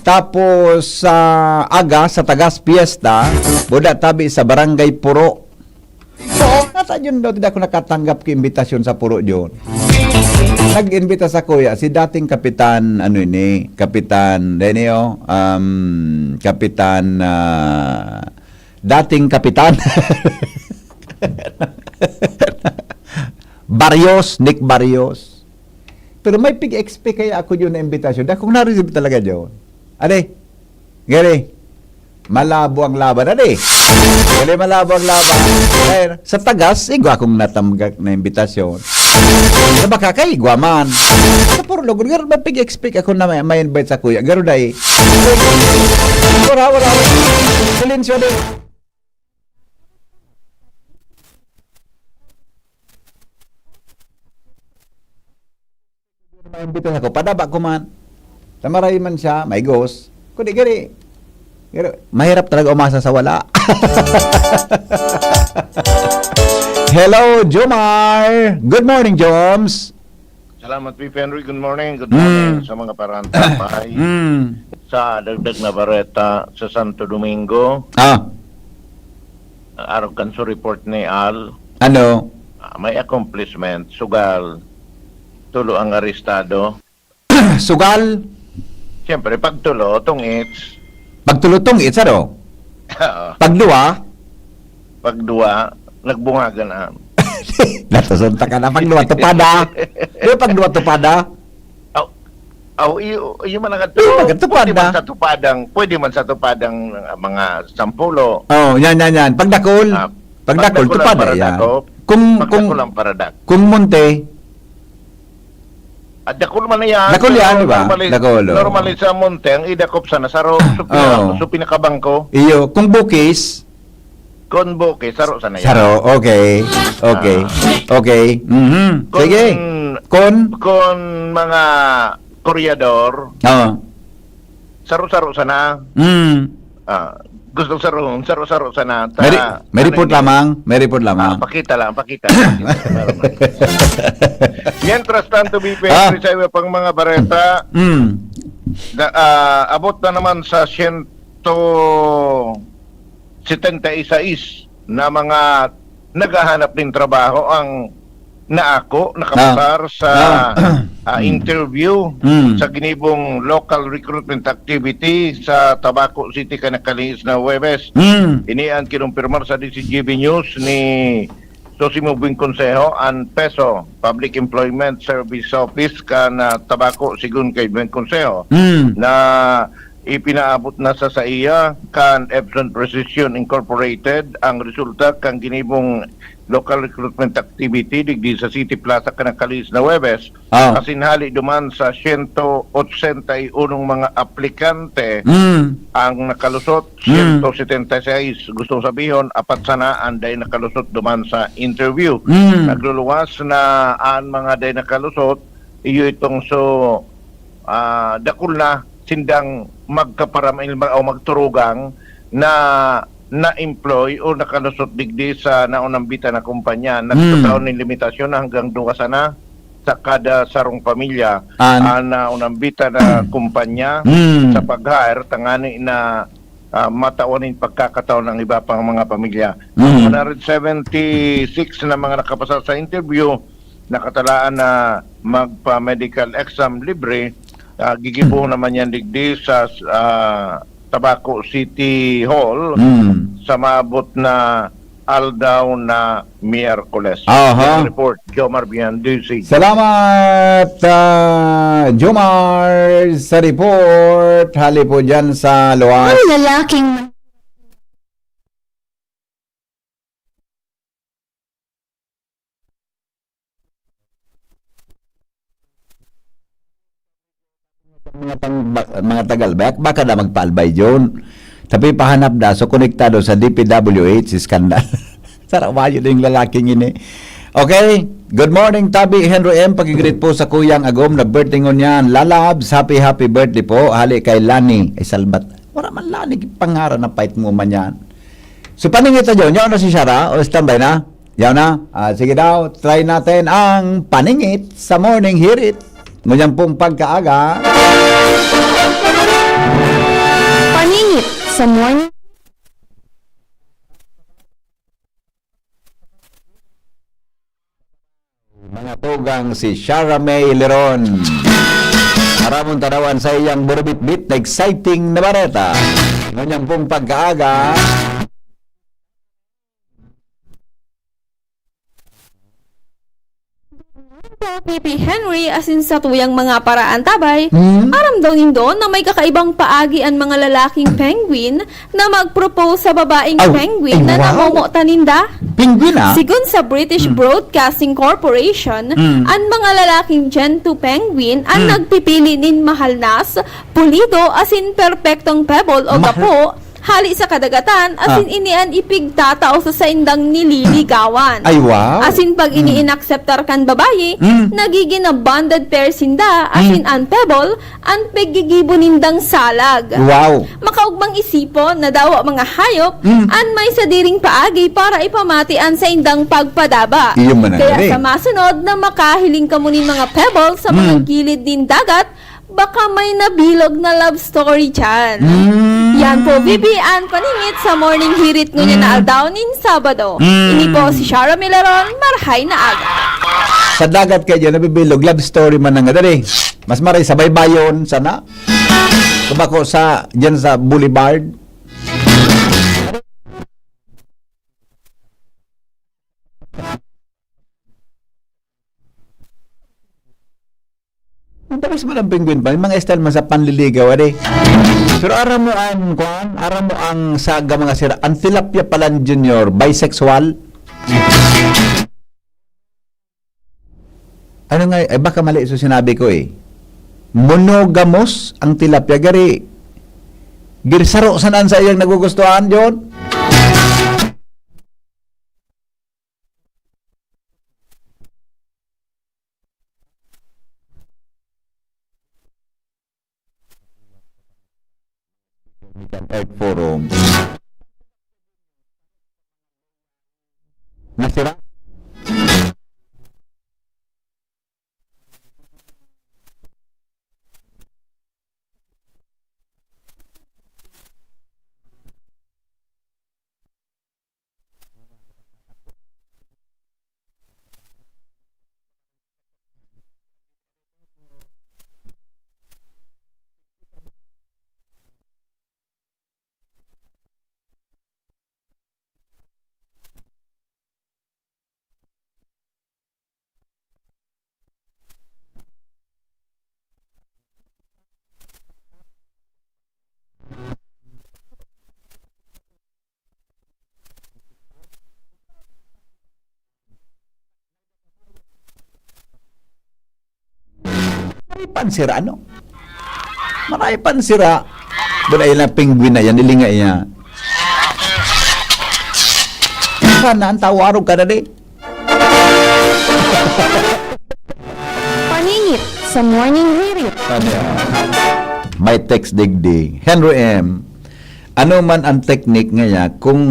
Tapos sa aga sa Tagas Fiesta, buda tabi sa Barangay Puro. Nasa yun daw, tidak ko nakatanggap ki imbitasyon sa Puro yun. Nag-imbita sa kuya, si dating kapitan, kapitan, kapitan, dating kapitan, Barrios, Nick Barrios. Pero may pig-expect kaya ako yun na imbitasyon. Dahil kung na-receive talaga yun. Ade, gari, malabo ang laban. Ade, gari, malabo ang laban. Dahil sa Tagas, igwa akong natamgak na imbitasyon. Sa Bakakay, igwa man. Sa Purlog, garo may pig-expect ako na may invite sa kuya. Garo dahi. Wala. Silensyo din. Maimbita ako, padaba ko man. Tamaray man siya, may ghost. Kundi gari. Mahirap talaga umasa sa wala. Hello, Jomar. Good morning, Joms. Salamat, P. Henry. Good morning. Good morning sa mga parantapay. Sa dagdag na bareta sa Santo Domingo. Araw kanso report ni Al. Ano? May accomplishment. Sugal. Tulo ang arestado. Sugal? Siyempre, pagtulo, tungits. Pagtulutong, it's ano? Pagduwa? Pagduwa, nagbungagan na. Natasunta ka na. Pagduwa, tupada. Di pagduwa, tupada? Iyo man nagatulo. Pwede man sa tupadang mga sampulo. Yan. Pagdakol. Pagdakol, tupada yan. Kung munte, dakol man na yan. Dakol yan, di ba? Normally sa monte, ang idakop sana sa pinakabangko. Iyo, kung bukis, Kung bukis, saro sana yan. saro, okay. Sige. Kung mga koryador, saro-saro sana. Gusto saro-saro sana. May report lamang. Pakita lang. Mientras tanto, BP, sa iba pang mga bareta, abot na naman sa 176 na mga naghahanap ng trabaho ang nakapasar sa interview sa ginibong local recruitment activity sa Tabaco City kanakalis na Huwebes. Inian kinumpirmar sa DCGB News ni Sosimo Buing Consejo and PESO Public Employment Service Office kan Tabaco sigun kay Buing Consejo na ipinaabot na sa iya kan Epson Precision Incorporated ang resulta kang ginibong local recruitment activity digdi sa City Plaza kanakalis na Huwebes. Kasinhali duman sa 181 mga aplikante ang nakalusot 176. Gustong sabihin apat sana ang day nakalusot duman sa interview. Nagluluwas na ang mga day nakalusot iyo itong dakul na sindang magkaparamil o magturugang na-employ o nakalusot digdi sa naunambita na kumpanya. Nagtataon ng limitasyon hanggang 2 sana sa kada sarong pamilya ang naunambita na kumpanya sa pag-hire tangani na mataunin pagkakataon ng iba pang mga pamilya. 176 na mga nakapasa sa interview, nakatalaan na magpa-medical exam libre. Gigibo naman yan digdi sa Tabaco City Hall sa maabot na aldaw na Miyerkules. Report, Jomar Bian, DC. Salamat, Jomar, sa report. Hali po dyan sa luwas. Ang lalaking mga tagalbak baka na magpaalbay yun, tapi pahanap na so konektado sa DPWH skandal. Sarawayo na yung lalaking ini. Okay, good morning Tabi Henry M. Pag-greet po sa Kuyang Agom na birthday ngon yan. Lalabs, happy birthday po. Hali kay Lani ay salbat. Wala man Lani pangaran na fight mo man yan. So, paningit na dyan. Yaw na si Shara? O standby na? Yaw na? Sige daw, try natin ang paningit sa morning hirit. Ngunyan pong pagkaaga. Paningit sa morning. Mga tugang si Shara May Leron. Maramong tanawan sa iyang burubit-bit na exciting na bareta. Ngunyan pong pagkaaga. Pipi Henry asin sa tuyang mga paraan tabay, Hmm? aram daw nindo na may kakaibang paagi ang mga lalaking penguin na mag-propose sa babaeng Aw, penguin ay, na wow. namomota ninda. Penguin ah. Sigun sa British Broadcasting Corporation, ang mga lalaking Gentoo penguin ang nagpipili nin mahal nas, pulido asin perpektong pebble o gapo, hali sa kadagatan asin inian ipigtatao sa saindang nililigawan. Ay, wow. Asin pag iniinakseptar kan babayi, nagiging na bonded pair sinda, asin an pebble, an paggigibo nindang salag. Wow. Makaugmang isipon na daw ang mga hayop, an may sadiring paagi para ipamatian sa indang pagpadaba. Iyon man ang Kaya gani. sa masunod na makahiling ka munin mga pebble sa mga gilid din dagat, baka may nabilog na love story dyan. Yan po, Bibi, ang paningit sa morning hirit ngunya na aldaw nin Sabado. Ini po si Shara Milaron, marhay na aga. Sa dagat kayo nabibilog, love story man nga dali. Mas maray sa baybayon sana. Kumako sa diyan sa Boulevard. Ang tapos mo ng penguin ba? Yung mga style man sa panliligaw, ade. Pero aram mo ang, kuan, aram mo ang saga mga sira. Ang tilapia palan junior, bisexual. Ano nga, eh, baka mali ito sinabi ko eh. Monogamous ang tilapia. Gari saro sanaan sa iyang nagugustuhan, John? Earth Forum. Nasira? Marami pansira, ano? Marami pansira. Doon ay lang penguin na yan, nilingay niya. Sana ang tawarog ka na din. Paningit sa morning hirit. May text digdig. Henry M. Ano man ang technique ngayon kung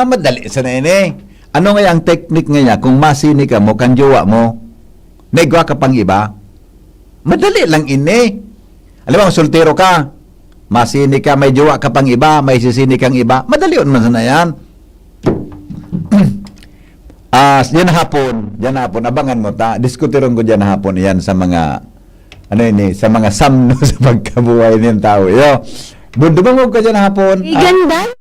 madali sa na ini. Ano nga ang technique ngayon kung masini ka mo, kan jowa mo, naigwa ka pang iba? Madali lang ini. Alam mo, soltero ka, masini ka, may jowa ka pang iba, may sisini kang iba, madali man sana yan. Yan hapon, abangan mo ta. Diskutiron ko dyan hapon yan sa mga sa mga samno sa pagkabuhay ng tao. Yo, dumangog ka dyan hapon. Ganda.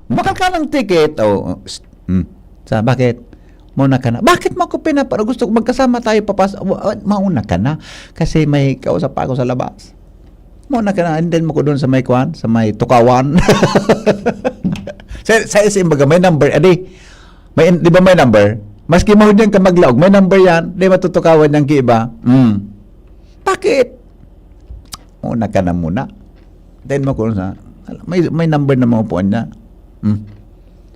Bakal ka ng ticket. Bakit? Mauna ka na. Bakit mo ako pinapara? Gusto ko magkasama tayo papas. Mauna ka na. Kasi may kausap pa ako sa labas. Mauna ka na. And then mo ko doon sa may kwan, sa may tukawan. sa SM baga, may number. Adi, di ba may number? Maski mo din ka maglaog, may number yan. Di matutukawan yung kiba. Bakit? Mauna ka na muna. Then mo ko sa May number na mga upuan niya.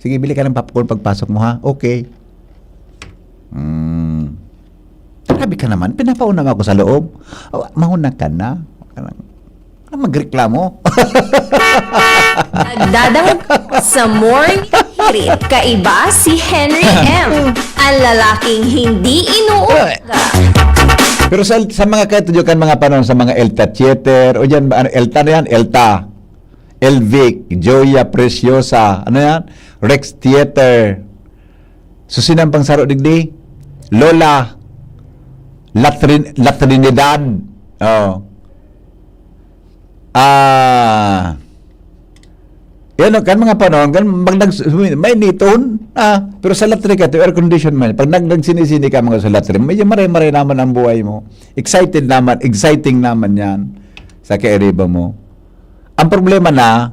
Sige, bili ka ng popcorn pagpasok mo, ha? Okay. Grabe ka naman. Pinapauna ako sa loob. Mauna ka na. Magreklamo. Nagdadang sa morning hirit. Kaiba si Henry M. Ang lalaking hindi inuuga. Pero sa mga katujukan mga panon, sa mga Elta Theater, o dyan, Elta na yan? Elta. Elvic, Joya Preciosa, ano yan? Rex Theater. Susinang pang saro digdi? Lola. La Trinidad. Yan kan mga panon, kan may niton. Pero sa latri ka, air condition man. Pag nagsinisini ka mga sa latri, medyo maray-maray naman ang buhay mo. Exciting naman yan sa kairiba mo. Ang problema na,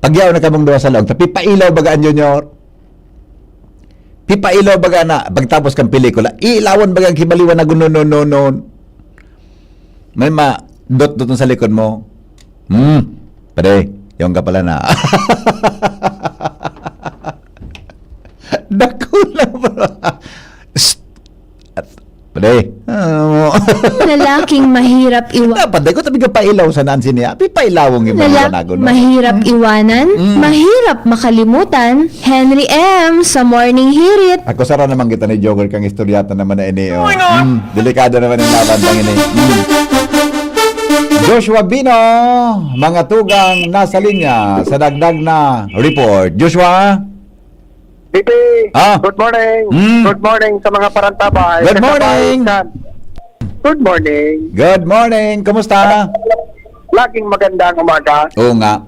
pagyaw na kamong duwa sa loob, tapi pailaw bagaan junior. Pipailaw baga na, pagtapos kang pelikula, ilawan baga ang kibaliwan na gunon. May dot sa likod mo. Pare, yung ka pala na. Dako lang bro. Pare. Lalaking mahirap iwanan. Dapat ko tabi ka pailaw sa nansi niya. Pipailawong yung mga nago. Mahirap iwanan. Mahirap makalimutan. Henry M. sa morning hirit. Ako sara naman kita ni Joker kang istoryata naman na ini. Delikado naman yung laban lang ini. Joshua Bino, mga tugang nasa linya sa dagdag na report. Joshua? Bibi, Ah. good morning. Mm. Good morning sa mga parantabay. Good morning. Good morning. Good morning. Kumusta? Laging magandang umaga. Oo nga.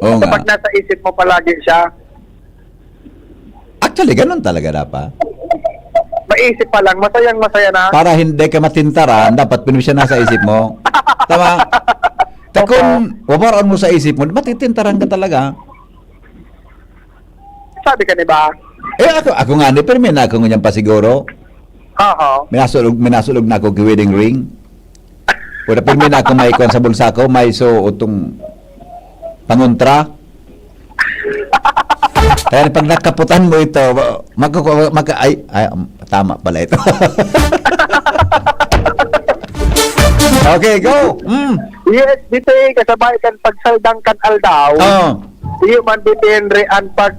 Oo nga. Kapag nasa isip mo palagi siya, Actually, ganun talaga dapat. maisip pa lang, masayang-masaya na. Para hindi ka matintaran, dapat pinuwi siya nasa isip mo. Tama? Kung waparan mo sa isip mo, matitintaran ka talaga. Sabi ka ni ba? Ako nga, pero may na ako ngunyan pa siguro. Oo. Minasulog na ako wedding ring. O na may na ako may kwan sa bulsa ko, may utong pangontra. Kaya pag nakaputan mo ito, tama pala ito. Okay, go! Yes, dito kasabay kan pagsaldang kan aldaw. Oh. Iyo man dipendre ang pag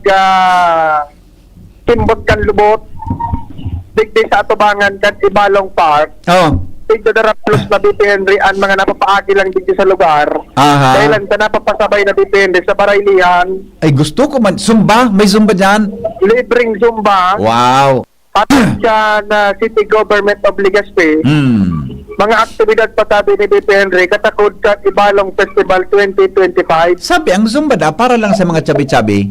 timbot kan lubot. Digdi sa atubangan kan Ibalong Park. Oh. Tigdo dara plus na dipendre ang mga napapaagi lang digdi sa lugar. Aha. Dahil lang sa napapasabay na dipendre sa Baraylihan. Ay, gusto ko man. Zumba? May Zumba dyan? Libreng Zumba. Wow. Patag siya na City Government of Legazpi. Mga aktibidad patabi ni Dipendre katakod ka Ibalong Festival 2025. Sabi, ang Zumba da, para lang sa mga chabi-chabi.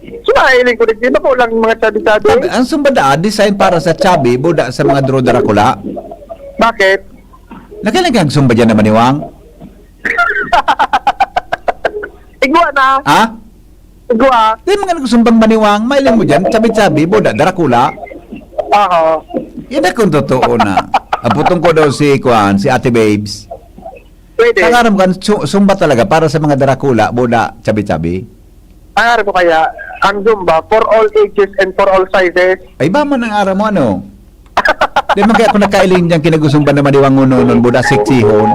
Sumahiling ko din, di ba po lang mga sabi-sabi? Sabi, ang Zumba da, design para sa chabi, buda sa mga drodarakula. Bakit? Nagalagang Zumba dyan naman ni Wang? Igwa na. Ha? Igwa. Di mga nagsumbang maniwang, mailing mo dyan, chabi-chabi, buda, darakula. Oo. Yan akong totoo na. Aputong ko daw si Ate Babes. Pwede. Nangaram kan, Zumba talaga, para sa mga darakula, buda, chabi-chabi. Ang mo kaya, ang Zumba, for all ages and for all sizes. Ay, ba man ang araw mo, ano? Di man kaya ako nakailing dyan kinagusumba na maniwang uno, buda, siksihon.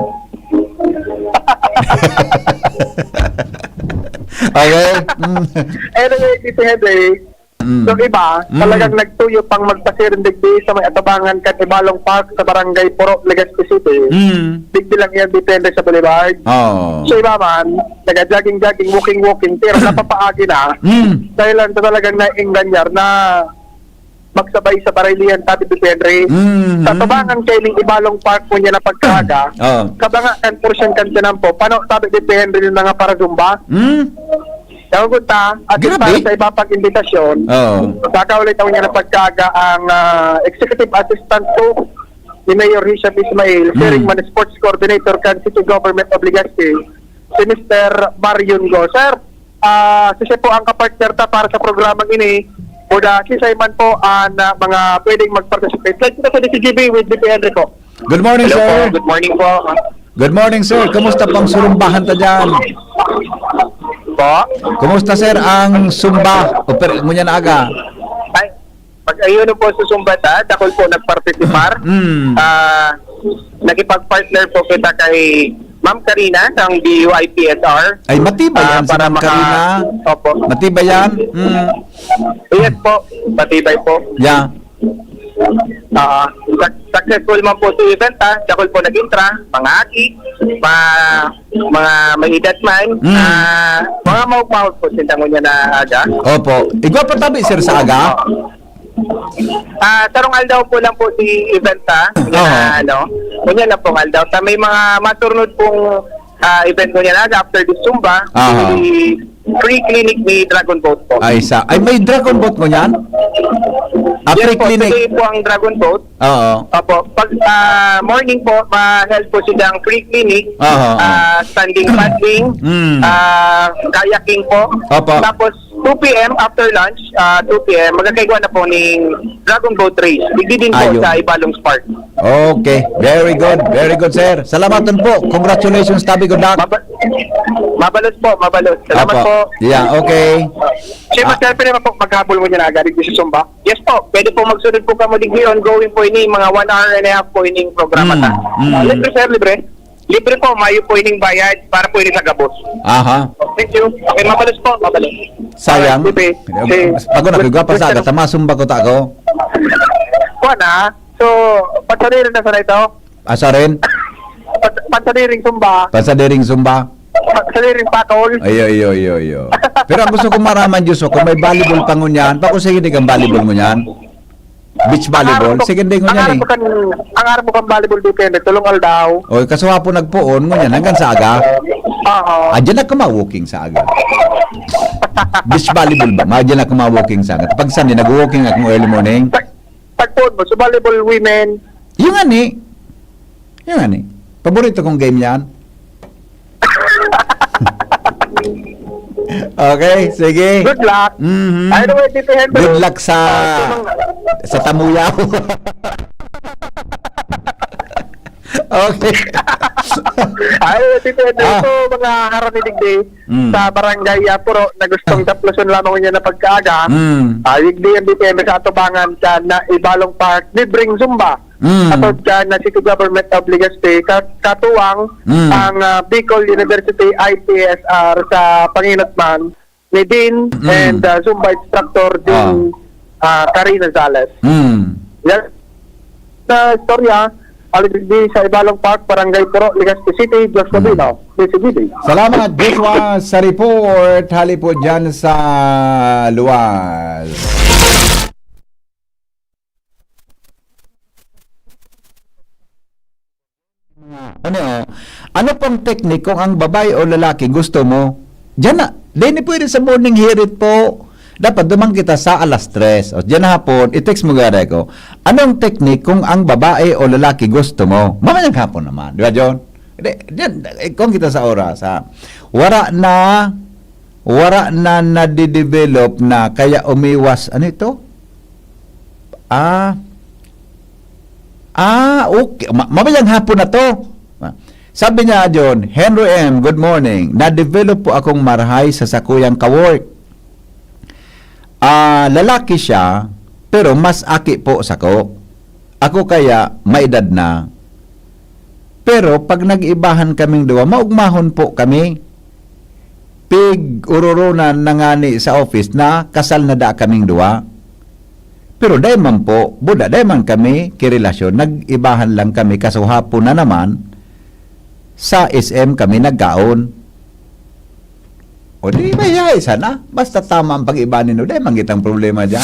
Okay? Anyway, dito Henry, so iba, talagang nagtuyo pang magpasirindigdi sa may atabangan kan Ibalong Park sa Barangay Puro, Legazpi City. Digdi lang yan, depende sa Boulevard. Oh. So iba man, nag-jogging-jogging, walking-walking, pero napapaagi na. Dahil lang talagang nainganyar na magsabay sa Baraylihan tabi dependre. Sa tabangan kay ning Ibalong Park mo niya na pagkaaga. Kabanga kan portion kan tinampo, paano tabi dependre yung mga para Zumba? Tawag ko ta, at para sa iba pag imbitasyon, kakaulit ako niya na pagkaaga ang Executive Assistant ko ni Mayor Hisham Ismail, sharing man Sports Coordinator kan City Government of Legazpi, si Mr. Marion Go. Sir, siya po ang kapartner ta para sa programang ini, o si Simon po na mga pwedeng mag-participate. Like kita sa DCGB with DPN po. Good morning, Hello sir. po, good morning po. Good morning, sir. Kumusta pang surumbahan ta dyan? Po? Kumusta, sir, ang sumba? Ngunyan na aga. Ay, pag ayun po sa Sumbata, dakol po nagparticipar. Nakipag-partner po kita kay Ma'am Karina ng DUIPSR. Ay, matibay yan, si Ma'am Karina. Opo. Matibay yan? Yes po, matibay po. Yeah. Successful man po sa event dakol po nag-intra, mga aki, mga may edad man, mga mahuk-mahuk po sintangon niya na aga. Opo. Igwa pa tabi, sir, sa aga? Tarong aldaw po lang po si event kunya na pong aldaw. May mga maturnod pong event ko niya na after the Zumba, free clinic ni Dragon Boat po. Ay, may Dragon Boat mo yan? Yes Free po, clinic? tuloy po ang Dragon Boat. Oo. Opo, pag morning po, ma-help po silang free clinic, standing paddling, kayaking po. Opo. Tapos 2 p.m. after lunch, 2 p.m. magkakaigwa na po ng Dragon Boat Race. Bigdi din po Ayun. sa Ibalong Spark. Okay. Very good, sir. Salamatan po. Congratulations, Tabi. Good luck. Mabalos po, mabalos. Salamat Apo. po. Yeah, okay. Siyempre naman po, maghabol mo niya na agad sa Zumba. Yes po, pwede po magsunod po kamo digli ongoing po ini, mga 1 hour and a half po ining programa ta. Libre sir, libre. Libre po, mayo po ining bayad para po ining sa gabos. Aha. Thank you. Okay, mabalos po, mabalos. Sayang. Libre. Pag na, igwa pa sa aga. Tamasumba ko tako. Kuana, so, pansariring na sa ito. Asa rin? Pansariring Zumba. Pasadiring Zumba. Pansariring Patol. Ayo. Pero ang gusto ko maraman, Diyos, kung may volleyball pa ngunyan, bako sige di kang volleyball ngunyan. Beach volleyball, sige di ngunyan eh. Ang araw mo kang volleyball depende, tulong aldaw. O, kasuha po nagpuon, ngunyan, hanggang sa aga. Oo. Adyan na walking sa aga. Beach volleyball ba? Adyan na walking sa aga. Pag saan, nag-walking akong early morning. Pagpod mo, so volleyball women. Yung ani. Paborito kong game yan. Okay, sige. Good luck. Anyway, Tito Henry. Good luck sa Tamuyaw. Okay. Ay, Tito Henry, ito mga haramidig day sa barangay Apuro na gustong taploson lamang niya na pagkaaga. Weekday ang BTM sa atubangan ka na Ibalong Park, libreng Zumba. Atod ka na City Government of Legazpi, katuwang ang Bicol University IPSR sa Panginatman ni Dean and Zumba instructor Dean Karina Zales. Yan sa storya, aligdi sa Ibalong Park, Barangay Puro, Legazpi City, Diyos Cabino, DCGD. Salamat, Joshua, sa report. Hali po dyan sa luwas. Ano pang teknik kung ang babae o lalaki gusto mo? Diyan na. Dahil pwede sa morning hirit po. Dapat dumang kita sa alas 3. O diyan na hapon, i-text mo gada ko. Anong teknik kung ang babae o lalaki gusto mo? Mamayang hapon naman. Di ba, John? Kung kita sa oras, wara na nadidevelop na kaya umiwas. Ano ito? Okay. Mamayang hapon na to. Sabi niya, John, Henry M., good morning. Na-develop po akong marhay sa sakuyang kawork. Lalaki siya, pero mas aki po sako. Ako kaya, maedad na. Pero pag nag-ibahan kaming duwa, maugmahon po kami. Ururunan na nga ni sa office na kasal na da kaming duwa. Pero dayman po, buda, dayman kami kirelasyon, nag-ibahan lang kami, kaso hapon na naman, sa SM kami nagkaon. O di ba isa na? Basta tama ang pag-ibanin o dayman kitang problema dyan.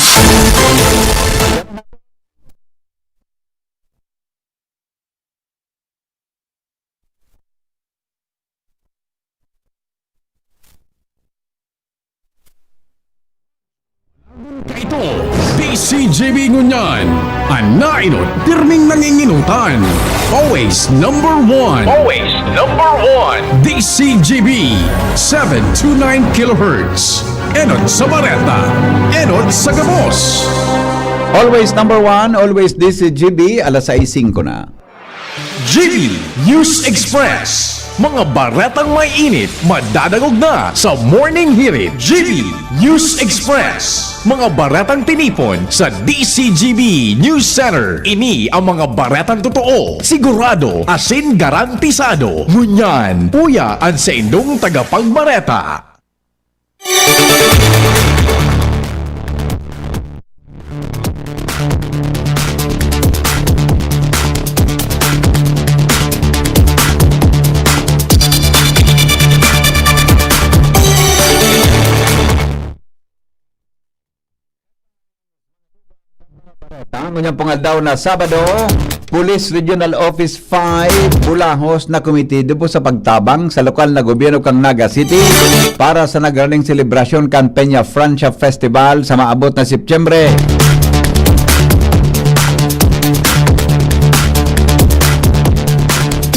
Ito, DCGB Ngunyan, anainot, pirming nanginginutan. Always number one. Always number one. DCGB, 729 kHz. Enot sa Bareta, enot sa Gabos. Always number one, always DCGB, alas 6:05 na. GB News Express. Mga baretang may init, madadagog na sa Morning Hirit. GB News Express. Mga baretang tinipon sa DCGB News Center. Ini ang mga baretang totoo, sigurado, asin garantisado. Ngunyan, puya ang sa indong tagapagbareta. Ngunyan pungaldaw na Sabado, Police Regional Office 5 Bulahos na komitido po sa pagtabang sa lokal na gobyerno kang Naga City para sa nagraning selebrasyon kan Peña Francia Festival sa maabot na Setyembre.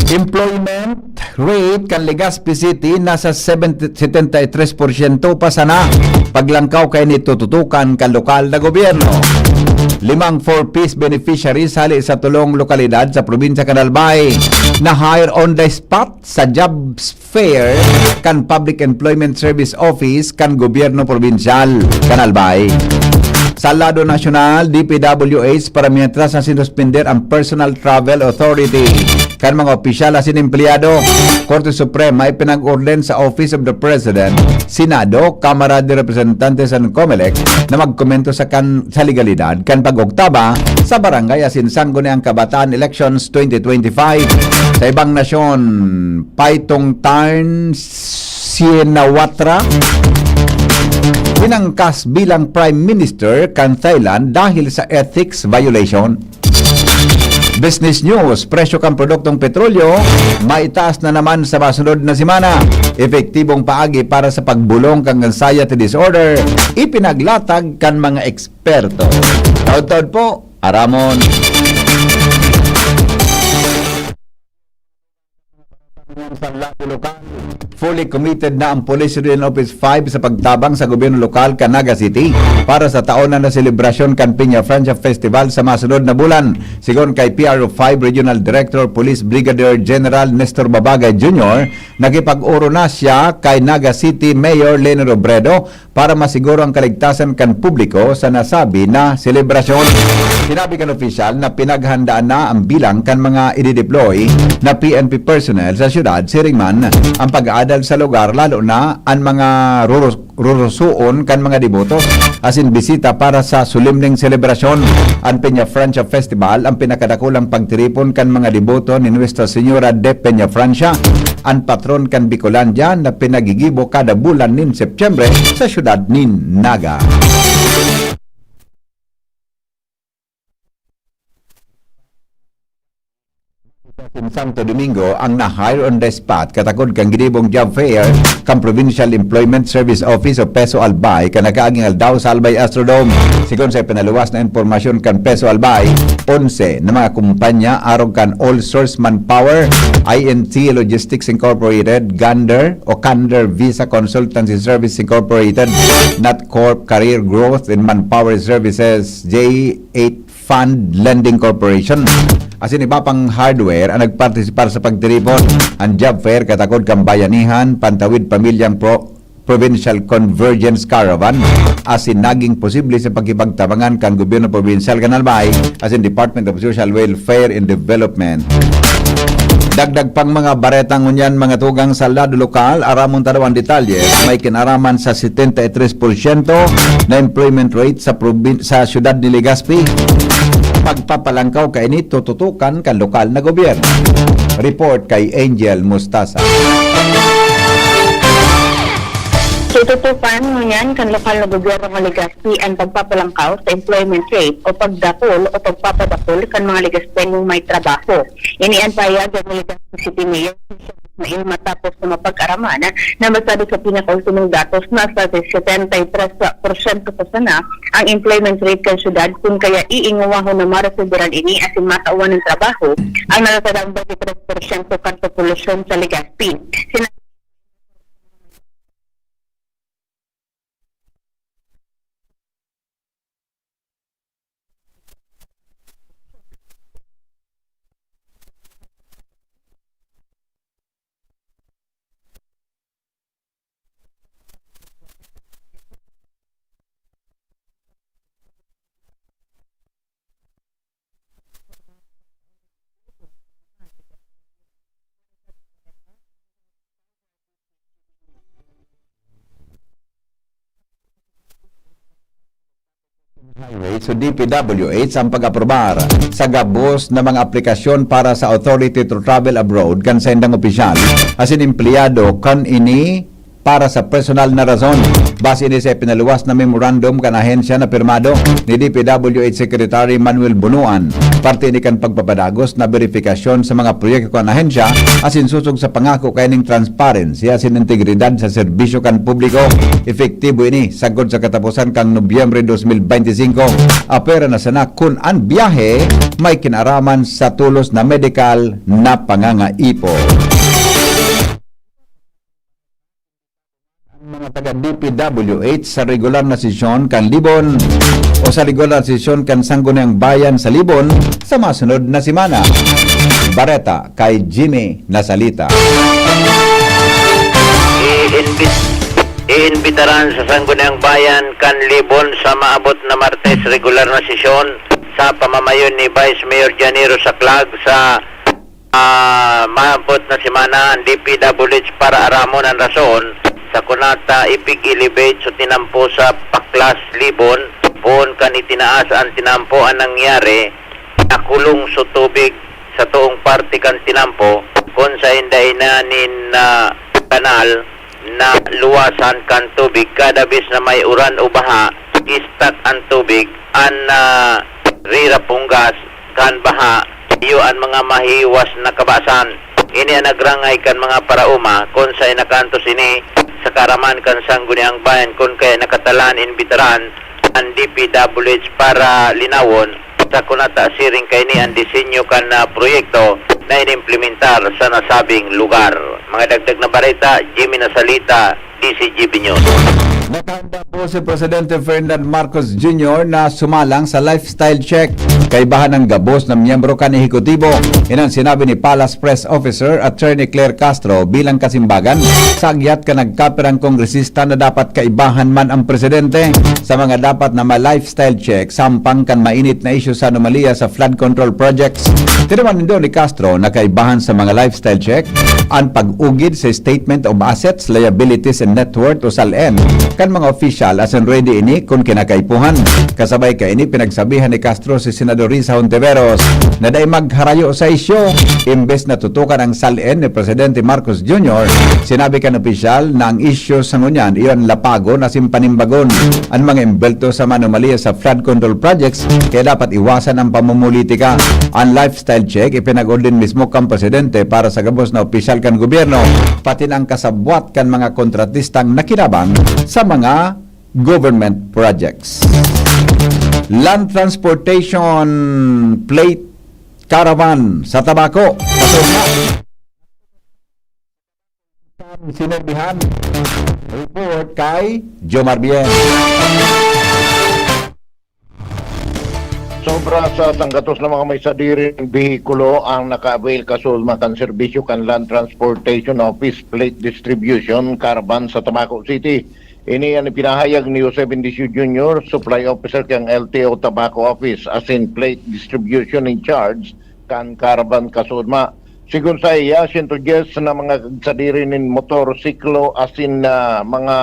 Employment rate kan Legazpi City nasa 73% pa sana paglangkaw kay nitututukan kan lokal na gobyerno. 5 4-piece beneficiaries hali sa tulong lokalidad sa probinsya kan Albay na hire on the spot sa jobs fair kan Public Employment Service Office kan gobyerno probinsyal kan Albay. Sa lado nasyonal, DPWH para mientras na sinuspender ang Personal Travel Authority kan mga opisyal asin empleyado. Korte Suprema ay pinag-orden sa Office of the President, Senado, Kamara de Representantes and COMELEC na magkomento sa legalidad kan pag-oktaba sa barangay asin sangguni ang Kabataan Elections 2025. Sa ibang nasyon, Paitongtarn Shinawatra pinangkas bilang Prime Minister kan Thailand dahil sa ethics violation. Business News, presyo kan produktong petrolyo maitaas na naman sa masunod na semana. Epektibong paagi para sa pagbulong kang anxiety disorder ipinaglatag kan mga eksperto. Taod-taod po, Aramon. Sa lado lokal, fully committed na ang Police Regional Office 5 sa pagtabang sa gobyerno lokal kan Naga City para sa taonan na selebrasyon kan Peña Francia Festival sa masunod na bulan. Sigon kay PRO 5 Regional Director Police Brigadier General Nestor Babagay Jr., nakipag-uro na siya kay Naga City Mayor Lene Robredo para masiguro ang kaligtasan kan publiko sa nasabi na selebrasyon. Sinabi kan opisyal na pinaghandaan na ang bilang kan mga i-deploy na PNP personnel sa syudad siring man ang pag-aadal sa lugar lalo na ang mga rurusuon kan mga deboto asin bisita para sa sulimning selebrasyon. Ang Peña Francia Festival ang pinakadakulang pagtiripon kan mga deboto ni Nuestra Señora de Peña Francia, ang patron kan Bicolandia na pinagigibo kada bulan nin Setyembre sa syudad nin Naga. In Santo Domingo ang na-hire on the spot katakod kang ginibong job fair kang Provincial Employment Service Office o Peso Albay kan nakaaging aldaw sa Albay Astrodome. Sigon sa pinaluwas na impormasyon kan Peso Albay, 11 na mga kumpanya arog kan All Source Manpower, INT Logistics Incorporated, Gander o Kander Visa Consultancy Service Incorporated, Natcorp Career Growth and Manpower Services, J8 Fund Lending Corporation. Asin iba pang hardware ang nagpartisipar sa pagtiripon. Ang job fair katakod kang bayanihan, pantawid pamilyang Provincial Convergence Caravan asin naging posible sa pagkipagtabangan kang gobyerno provincial kan Albay asin Department of Social Welfare and Development. Dagdag pang mga baretang ngunyan mga tugang sa lado lokal, aramon tarawan detalye, may kinaraman sa 73% na employment rate sa syudad ni Legazpi. Pagpapalangkaw kay ini tututukan kan lokal na gobyerno. Report kay Angel Mustasa. Tututukan ngunyan kan lokal na gobyerno ng Legazpi ang pagpapalangkaw sa employment rate o pagdakol o pagpapadakol kan mga Legazpeñong may trabaho. Ini ang payag ng Legazpi City Mayor Ismail matapos na mapag-araman na masabi sa pinakaultimong datos na sa 73% pa sana ang employment rate kan syudad kung kaya iingawahon na marasuberan ini asin matauan ng trabaho ang nakatadang 23% kan populasyon sa Legazpi. Highway, so DPWH ang pag-aprobar sa gabos na mga aplikasyon para sa authority to travel abroad kan sa indang opisyal asin empleyado kan ini para sa personal na razon. Base ini sa pinaluwas na memorandum kan ahensya na pirmado ni DPWH Secretary Manuel Bunuan. Parte ni kan pagpapadagos na verifikasyon sa mga proyekto kan ahensya asin susog sa pangako kaining transparency asin integridad sa serbisyo kan publiko. Efektibo ini sagod sa katapusan kang Nobyembre 2025. Apera na sana kun ang biyahe may kinaraman sa tulos na medical na pangangaipo. Mga taga DPWH sa regular na sesyon kan Libon o sa regular sesyon kan Sangguniang Bayan sa Libon sa masunod na simana. Bareta kay Jimmy Nasalita. Iimbitaran sa Sangguniang Bayan kan Libon sa maabot na Martes regular na sesyon sa pamamayon ni Vice Mayor Janiro Saclag sa maabot na simana ang DPWH para aramon ang rason sa kunata ipig-elevate so tinampo sa Paklas Libon buon kan itinaas ang tinampo ang nangyari nakulong sa tubig sa tuong parte kan tinampo kung sa indainanin na kanal na luwasan kan tubig kada bis na may uran o baha istat ang tubig ang rira punggas kan baha iyo ang mga mahiwas na kabasan ini ang nagrangay kan mga parauma kung sa inakantos ini sa karaman kan Sangguniang Bayan kung kaya nakatalan imbitaran ang DPWH para linawon sa kunata siring kay ni ang disenyo kan na proyekto na inimplementar sa nasabing lugar. Mga dagdag na bareta, Jimmy Nasalita, DCGB News. Nakahanda po si Presidente Ferdinand Marcos Jr. na sumalang sa lifestyle check kay bahan ng gabos ng miyembro kan ehekutibo. Yan ang sinabi ni Palace Press Officer Attorney Claire Castro bilang kasimbagan sa agyat ka nagkapirang kongresista na dapat kaibahan man ang presidente sa mga dapat na ma-lifestyle check sampang kan mainit na isyu sa anomalya sa flood control projects. Tinaman nindo ni Castro na kaibahan sa mga lifestyle check ang pag-ugid sa Statement of Assets, Liabilities and Net Worth o SALN kan mga opisyal asan ready ini kung kinakaipuhan. Kasabay ka ini pinagsabihan ni Castro si Senador Risa Hontiveros na day magharayo sa isyo imbes na tutukan ang SALN ni Presidente Marcos Jr. Sinabi kan opisyal na ang isyo sa ngunyan iyon lapago na simpanimbagon ang mga imbelto sa manumalia sa flood control projects kaya dapat iwasan ang pamumulitika. Ang lifestyle check ipinag-ordin mismo kan Presidente para sa gabos na opisyal kan gobyerno pati ang kasabwat kan mga kontratistang nakinabang sa mga government projects. Land Transportation Plate Caravan sa Tabaco. Sinabihan. Report kay Jomar Bien. Sobra sa sanggatos ng mga may sadiring behikulo ang naka-avail kasulma kan serbisyo kan Land Transportation Office Plate Distribution Caravan sa Tabaco City. Ini ang pinahayag ni Jose Bendicio Jr., Supply Officer kang LTO Tabaco Office asin Plate Distribution in charge kan Caravan kasulma. Sigun sa iya, 110 na mga sadiring motorsiklo asin mga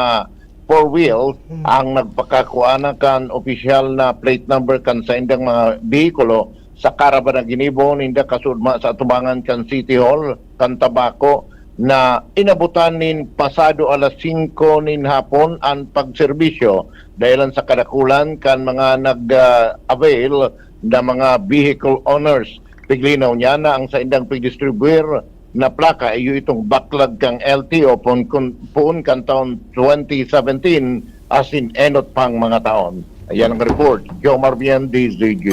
four-wheel ang nagpakakuana kan opisyal na plate number kan sa indang mga behikulo sa Caravan na ginibon inda kasudma sa atubangan kan City Hall kan Tabaco na inabutan nin pasado alas 5 nin hapon ang pagserbisyo dahilan sa kadakulan kan mga nag-avail na mga vehicle owners. Piglinaw niya na ang sa indang pag-distribuer na plaka iyo itong backlog kang LTO poon kan taon 2017 asin enot pang mga taon. Ayan ang report. Jomar Bien, DZG.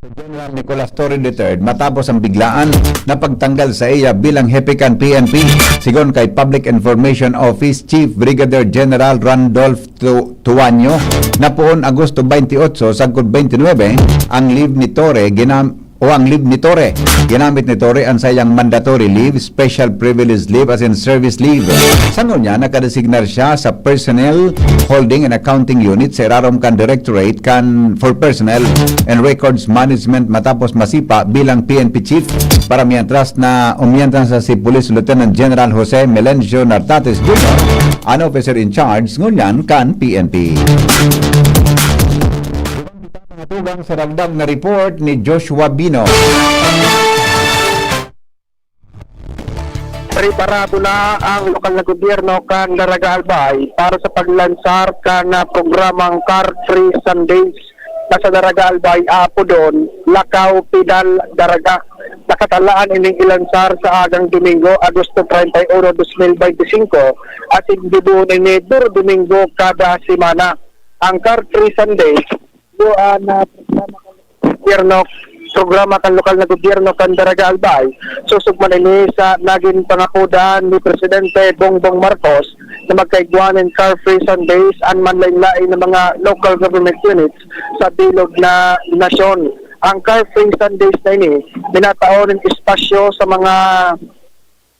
General Nicolas Torre III matapos ang biglaan na pagtanggal sa iya bilang hepe kan PNP sigon kay Public Information Office Chief Brigadier General Randolph Tuanyo na poon Agosto 28 sagkod 29 ang leave ni Torre o ang leave ni Torre. Ginamit ni Torre ang sayang mandatory leave, special privilege leave as in service leave. Sa niya, nakadesignar siya sa Personnel Holding and Accounting Unit sa Irarom Directorate for Personnel and Records Management matapos masipa bilang PNP Chief para mientras na umientran sa si Police Lieutenant General Jose Melencio Nartates Jr., an officer in charge ngunyan kan PNP. Tugang sa dagdag na report ni Joshua Bino. Preparado na ang lokal na gobyerno kan Daraga Albay para sa paglansar kan programang Car Free Sundays na sa Daraga Albay apo doon Lakaw Pidal Daraga. Nakatalaan ining ilansar sa agang Domingo, Agosto 31, 2025 at igdibuon ini Domingo kada semana. Ang Car Free Sundays na programa kan lokal na gobyerno kan Daraga Albay susugman ini sa naging pangakudan ni Presidente Bongbong Marcos na magkaigwanan Car Free Sundays ang manlain-lain ng mga local government units sa bilog na nasyon. Ang Car Free Sundays na ini binataon ng espasyo sa mga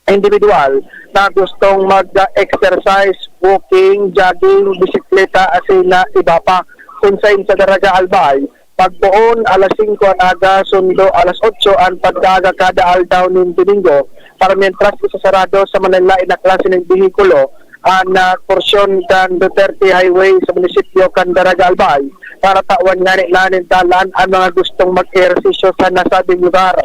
individual na gustong mag-exercise, walking, jogging, bisikleta asin na iba pa. Kunsain sa Daraga Albay, pagpuon alas 5 ang aga, sundo alas 8 ang pagdaga kada aldaw ng Domingo para mientras isasarado sa manalain na klase ng bihikulo ang porsyon kan Duterte Highway sa munisipyo kan Daraga Albay para tawan nga nilanin dalan ang mga gustong mag-ehersisyo sa nasabing lugar.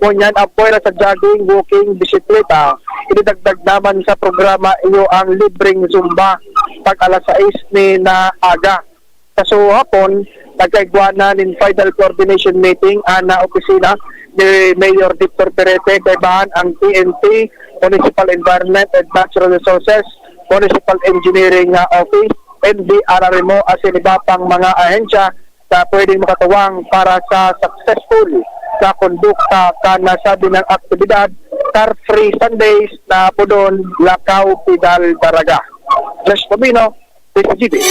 Ngunyan, apoy na sa jogging, walking, bisikleta, ididagdag naman sa programa iyo ang libreng Zumba pag alas 6 ni na aga. Kaso hapon, nagkaigwana ng final coordination meeting na opisina ni Mayor Victor Perete kaibahan ang PNP, Municipal Environment and Natural Resources, Municipal Engineering Office, NDRRMO as iba pang mga ahensya na pwedeng makatuwang para sa successful sa kondukta ka nasabi ng aktibidad Car Free Sundays na po doon Lakaw Pidal Daraga. Josh Pabino, PCGB.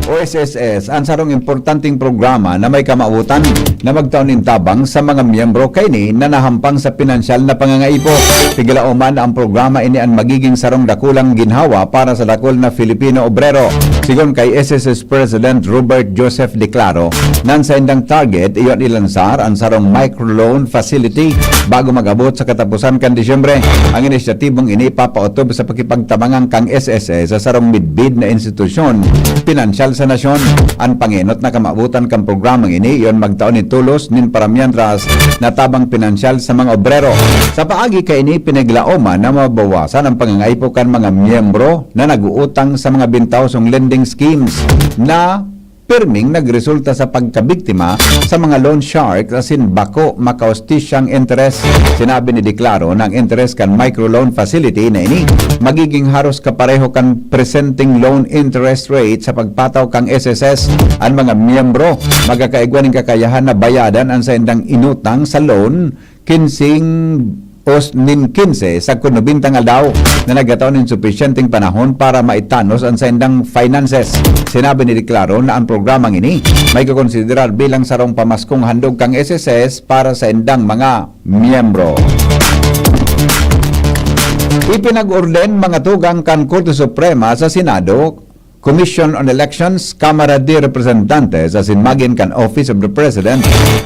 O SSS, ang sarong importanteng programa na may kamautan na magtaon in tabang sa mga miyembro kay ni na nahampang sa pinansyal na pangangaipo. Tigilauman ang programa ini ang magiging sarong dakulang ginhawa para sa dakol na Filipino obrero. Sigon kay SSS President Robert Joseph Declaro, nan sa indang target iyon ilansar ang sarong microloan facility bago magabot sa katapusan kan Disyembre. Ang inisyatibong ini papautob sa pakipagtabangang kang SSS sa sarong midbid na institusyon pinansyal sa nasyon. Ang panginot na kamabutan kang programang ini iyon magtaon ni tulos nin paramiantras na tabang pinansyal sa mga obrero. Sa paagi kay ini pinaglaoman na mabawasan ang pangangaipo kan mga miyembro na naguutang sa mga bintawsong lending schemes na pirming nagresulta sa pagkabiktima sa mga loan sharks asin bako makaustisyang interest. Sinabi ni Declaro ng interest kan microloan facility na ini magiging haros kapareho kan presenting loan interest rate sa pagpataw kang SSS. Ang mga miyembro magkakaigwaning kakayahan na bayadan ang sa indang inutang sa loan kinsing os nin 15 sa kunubintang aldaw na nagataon ng sufisyenteng panahon para maitanos ang sendang finances. Sinabi ni Declaro na ang programang ini may kukonsiderar bilang sarong pamaskong handog kang SSS para sa indang mga miyembro. Ipinag-orden mga tugang kan Korte Suprema sa Senado, Commission on Elections, Kamara de Representantes as in magin kan Office of the President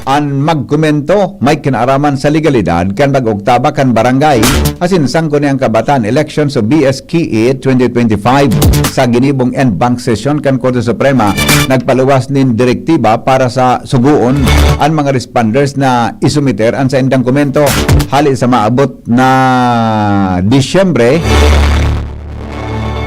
ang magkomento may kinaaraman sa legalidad kan mag-oktaba kan barangay asin sangko niyang kabataan elections o BSKE 2025 sa ginibong end bank session kan Korte Suprema. Nagpaluwas nin direktiba para sa suguon ang mga responders na isumiter ang sa indang komento hali sa maabot na Disyembre.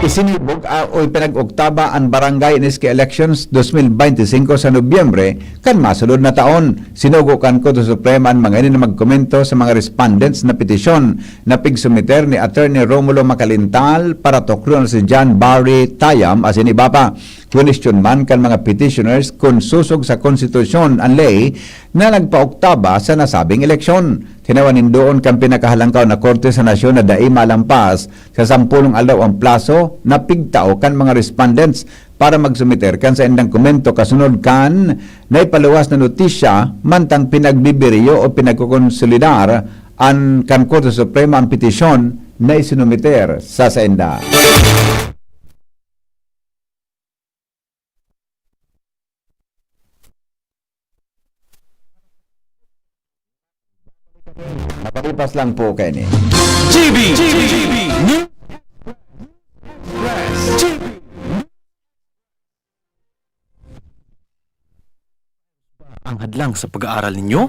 Isinibog o pinag-oktaba ang barangay NSK Elections 2025 sa Nobyembre kan masulod na taon. Sinugo kan Korte Suprema ang mga ini na magkomento sa mga respondents na petisyon na pigsumiter ni Attorney Romulo Macalintal para tuklo na si John Barry Tayam as in iba pa. Question man kan mga petitioners kung susog sa konstitusyon ang lay na nagpa-oktaba sa nasabing eleksyon. Tinawanin doon kang pinakahalangkaw na Korte sa Nasyon na dai malampas sa 10 aldaw ang plaso na pigtao kan mga respondents para magsumiter kan sa indang komento kasunod kan na ipaluwas na notisya mantang pinagbibiriyo o pinagkukonsolidar ang kan Korte Suprema ang petisyon na isinumiter sa enda. Nakalipas lang po kayo ni GB Ang hadlang sa pag-aaral ninyo?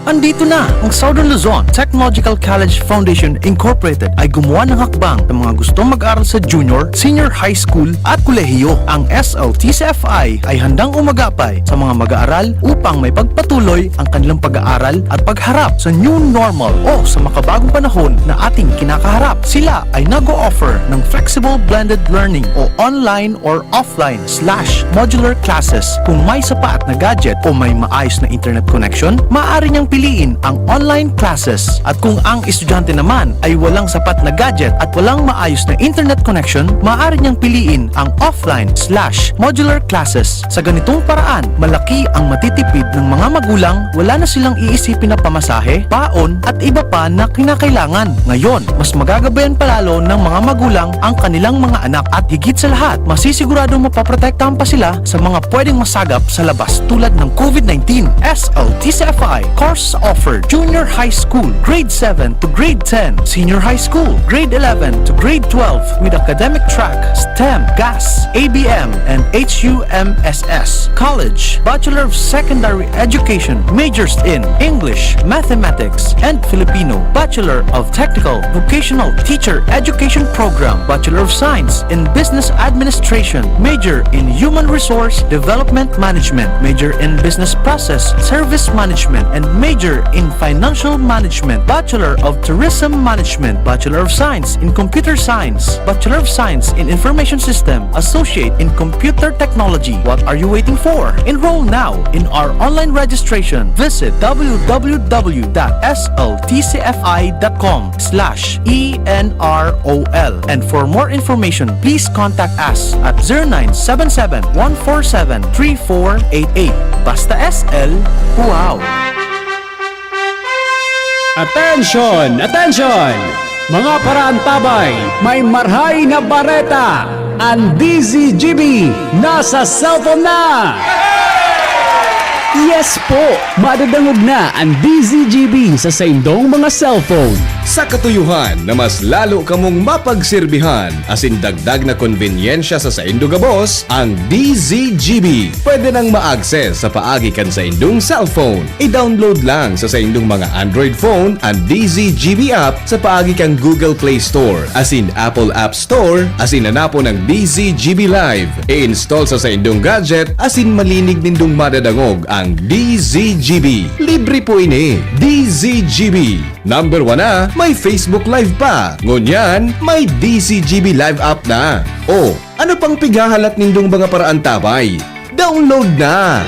Andito na ang Southern Luzon Technological College Foundation Incorporated ay gumawa ng hakbang sa mga gustong mag-aral sa junior, senior high school at kolehiyo. Ang SLTCFI ay handang umagapay sa mga mag-aaral upang may pagpatuloy ang kanilang pag-aaral at pagharap sa new normal o sa makabagong panahon na ating kinakaharap. Sila ay nag-o-offer ng flexible blended learning o online or offline / modular classes. Kung may sapat na gadget o may maayos na internet connection, maaari niyang piliin ang online classes. At kung ang estudyante naman ay walang sapat na gadget at walang maayos na internet connection, maaari niyang piliin ang offline / modular classes. Sa ganitong paraan, malaki ang matitipid ng mga magulang, wala na silang iisipin na pamasahe, baon at iba pa na kinakailangan. Ngayon, mas magagabayan palalo ng mga magulang ang kanilang mga anak at higit sa lahat, masisiguradong mapaprotektahan pa sila sa mga pwedeng masagap sa labas tulad ng COVID-19. SLTCFI course offered junior high school, grade 7 to grade 10, senior high school, grade 11 to grade 12 with academic track, STEM, GAS, ABM, and HUMSS. College, Bachelor of Secondary Education, majors in English, Mathematics, and Filipino. Bachelor of Technical Vocational Teacher Education Program, Bachelor of Science in Business Administration, major in Human Resource Development Management, major in Business Process Service Management, and major in Financial Management, Bachelor of Tourism Management, Bachelor of Science in Computer Science, Bachelor of Science in Information System, Associate in Computer Technology. What are you waiting for? Enroll now in our online registration. Visit www.sltcfi.com/ENROL. And for more information, please contact us at 0977-147-3488. Basta SL, wow! Attention! Attention! Mga paraantabay, may marhay na bareta! Ang DZGB nasa cellphone na! Yes po! Madadangog na ang DZGB sa saindong mga cellphone. Sa katuyuhan na mas lalo kamong mapagserbihan asin dagdag na konbinyensya sa saindo gabos, ang DZGB pwede nang ma-access sa paagi kan sa indong cellphone. I-download lang sa saindong mga Android phone ang DZGB app sa paagi kang Google Play Store asin Apple App Store asin hanapo ng DZGB Live. I-install sa saindong gadget asin malinig nindong madadangog ang DZGB. Libre po ini. DZGB. Number 1 na, may Facebook Live pa. Ngunyan, may DZGB Live app na. O, ano pang pighahalat nindong mga paraan tabay? Download na!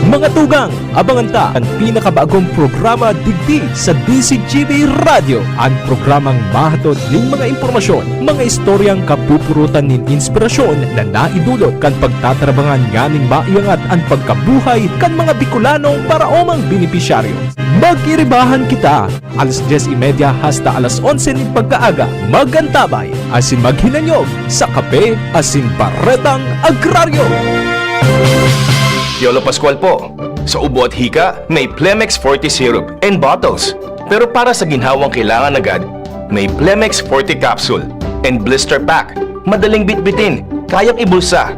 Mga tugang, abangan ta ang pinakabagong programa digdi sa DZGB Radio. Ang programang mahatod ning mga impormasyon, mga istoryang kapupurutan nin inspirasyon na naidulot kan pagtatrabangan nganing maiangat ang pagkabuhay kan mga Bicolanong para omang benepisyaryo. Magiribahan kita, alas 10:30 hasta alas 11 ning pagkaaga. Magantabay, asin maghinanyog sa kape asin baretang agraryo. Yolo Pascual po. Sa ubo at hika, may Plemex Forte syrup and bottles. Pero para sa ginhawang kailangan agad, may Plemex Forte capsule and blister pack. Madaling bitbitin, kayang ibulsa.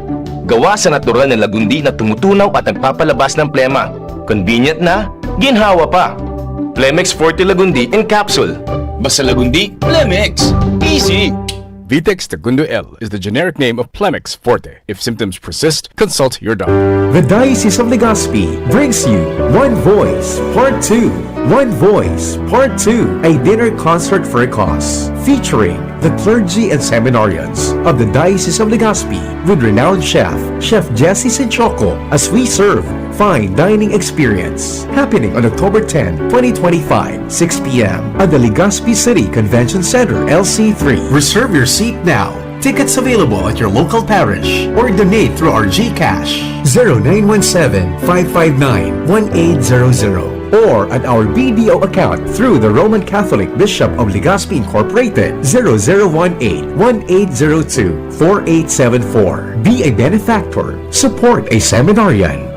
Gawa sa natural na lagundi na tumutunaw at nagpapalabas ng plema. Convenient na, ginhawa pa. Plemex Forte Lagundi in capsule. Basta Lagundi, Plemex. Easy! Vitex Segundo L is the generic name of Plemex Forte. If symptoms persist, consult your doctor. The Diocese of Legazpi brings you One Voice Part 2. One Voice Part 2, a dinner concert for a cause, featuring the clergy and seminarians of the Diocese of Legazpi with renowned chef Jesse Senchoco, as we serve fine dining experience. Happening on October 10, 2025, 6 p.m. at the Legazpi City Convention Center, LC3. Reserve your seat now. Tickets available at your local parish or donate through our GCash 0917-559-1800 or at our BDO account through the Roman Catholic Bishop of Legazpi Incorporated 0018-1802-4874. Be a benefactor. Support a seminarian.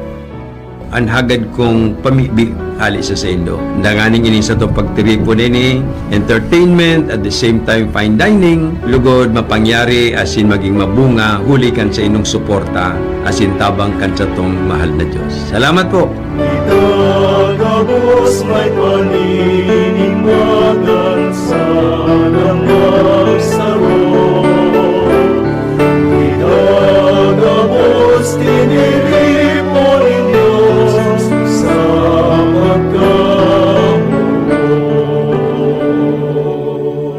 Ang hagad kong pamibi ali sa sendo. Danganing ini sa to pagtirip po nini, entertainment at the same time fine dining, lugod mapangyari asin maging mabunga, huli kan sa inong suporta asin tabang kan sa tong mahal na Diyos. Salamat po. Itagabos may paninimagan sana magsaro. Itagabos tiniripon ninyo sa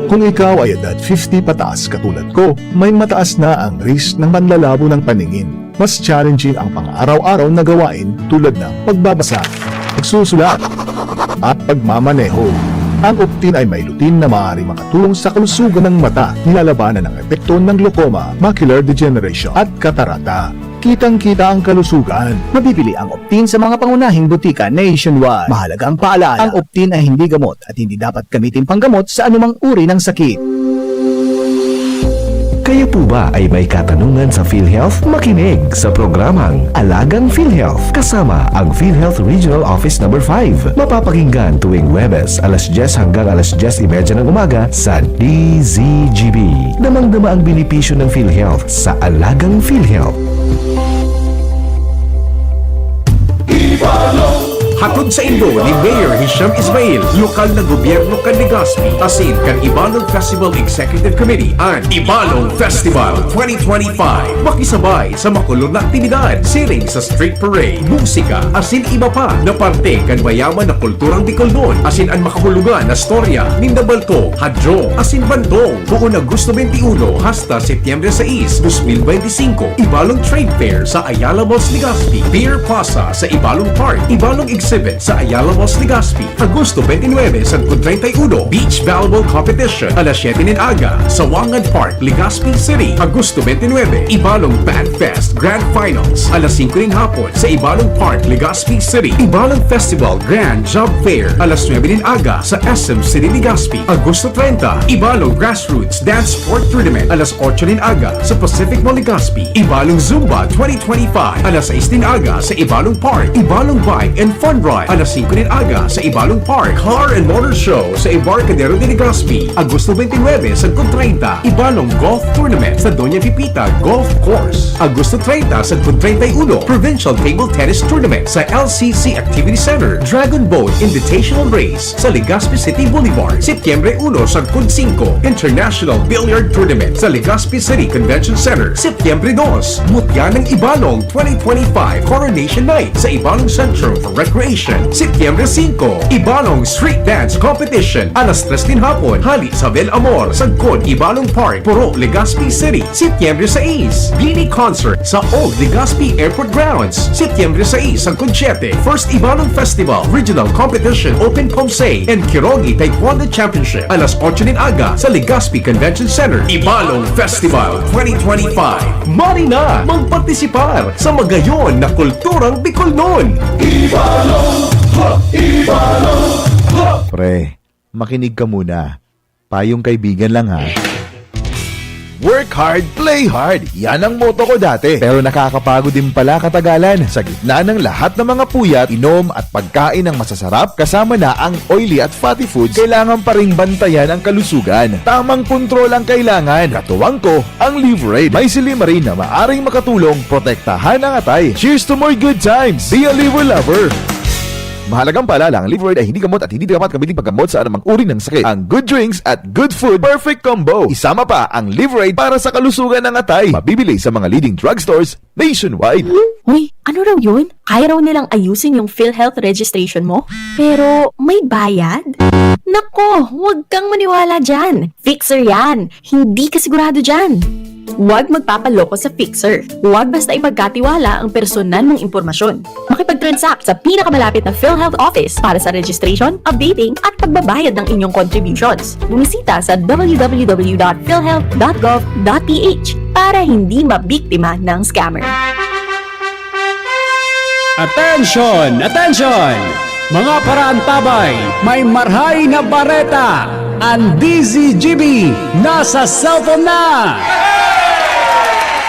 Kung ikaw ay edad 50 pataas katulad ko, may mataas na ang risk ng panlalabo ng paningin. Mas challenging ang pang-araw-araw na gawain tulad ng pagbabasa, pagsusulat, at pagmamaneho. Ang Optin ay may lutin na maaaring makatulong sa kalusugan ng mata, nilalabanan ng epekto ng glaucoma, macular degeneration at katarata. Kitang-kita ang kalusugan. Mabibili ang Optin sa mga pangunahing butika nationwide. Mahalaga ang paalala, ang Optin ay hindi gamot at hindi dapat gamitin panggamot sa anumang uri ng sakit. Kayo po ba ay may katanungan sa PhilHealth? Makinig sa programang Alagang PhilHealth kasama ang PhilHealth Regional Office No. 5. Mapapakinggan tuwing Huwebes alas 10 hanggang alas 10:30 ng umaga sa DZGB. Damang-dama ang benepisyo ng PhilHealth sa Alagang PhilHealth. Hatod sa Indo ni Mayor Hisham Ismail, lokal na gobyerno kan Legazpi, asin kan Ibalong Festival Executive Committee ang Ibalong Festival 2025. Makisabay sa makulong na aktibidad, siring sa street parade, musika, asin iba pa na parte kan mayaman na kulturang Bicolnon, asin ang makahulugan na storya ni Nabalto, Hadro, asin Bantong, buong Agosto 21 hasta Setyembre 6, 2025. Ibalong Trade Fair sa Ayala Malls Legazpi, Beer Plaza sa Ibalong Park, Ibalong Exhibit sa Ayala Malls Legazpi, Agosto 29 sa 31, Beach Volleyball Competition, alas 7 ng aga sa Wangad Park, Legazpi City, Agosto 29, Ibalong Band Fest Grand Finals, alas 5 ng hapon sa Ibalong Park, Legazpi City, Ibalong Festival Grand Job Fair, alas 9 ng aga sa SM City, Legazpi, Agosto 30, Ibalong Grassroots Dance Sport Tournament, alas 8 ng aga sa Pacific Mall, Legazpi, Ibalong Zumba 2025, alas 6 ng aga sa Ibalong Park, Ibalong Bike and Fun Ride, alas 5 ng aga sa Ibalong Park, Car and Motor Show sa Embarcadero de Legazpi, Agosto 29 sa 30, Ibalong Golf Tournament sa Doña Pipita Golf Course, Agosto 30 sa 31, Provincial Table Tennis Tournament sa LCC Activity Center, Dragon Boat Invitational Race sa Legazpi City Boulevard, Setyembre 1 sa 5, International Billiard Tournament sa Legazpi City Convention Center, Setyembre 2, Mutya ng Ibalong 2025 Coronation Night sa Ibalong Centrum for Recreation, Setyembre 5, Ibalong Street Dance Competition, alas 3 din hapon, hali sa Bel Amor, Sagkod, Ibalong Park, Puro, Legazpi City, Setyembre 6, Bini Concert sa Old Legazpi Airport Grounds, Setyembre 6, Sagkod 7, First Ibalong Festival, Regional Competition Open Pomsay, and Kirogi Taekwondo Championship, alas 8 din aga sa Legazpi Convention Center, Ibalong Festival 2025. Mari na magpartisipar sa magayon na kulturang Bicolnon! Pre, makinig ka muna. Payong kaibigan lang ha. Work hard, play hard. Yan ang motto ko dati. Pero nakakapagod din pala katagalan. Sa gitna ng lahat ng mga puyat, inom at pagkain ng masasarap, kasama na ang oily at fatty foods, kailangan pa ring bantayan ang kalusugan. Tamang kontrol ang kailangan. Katuwang ko, ang Liverade. May silimarin na maaring makatulong protektahan ang atay. Cheers to more good times. Be a liver lover. Mahalagang paalala, ang Liverade ay hindi gamot at hindi dapat gamitin paggamot sa anumang uri ng sakit. Ang good drinks at good food, perfect combo. Isama pa ang Liverade para sa kalusugan ng atay. Mabibili sa mga leading drugstores nationwide. Uy, ano raw yun? Kaya raw nilang ayusin yung PhilHealth registration mo? Pero may bayad? Nako, huwag kang maniwala dyan. Fixer yan. Hindi ka sigurado dyan. Huwag magpapaloko sa fixer. Huwag basta ipagkatiwala ang personal mong impormasyon. Makipag-transact sa pinakamalapit na PhilHealth office para sa registration, updating at pagbabayad ng inyong contributions. Bumisita sa www.philhealth.gov.ph para hindi mabiktima ng scammer. Attention! Attention! Mga paraantabay, may marhay na bareta! Ang DZGB nasa cellphone na!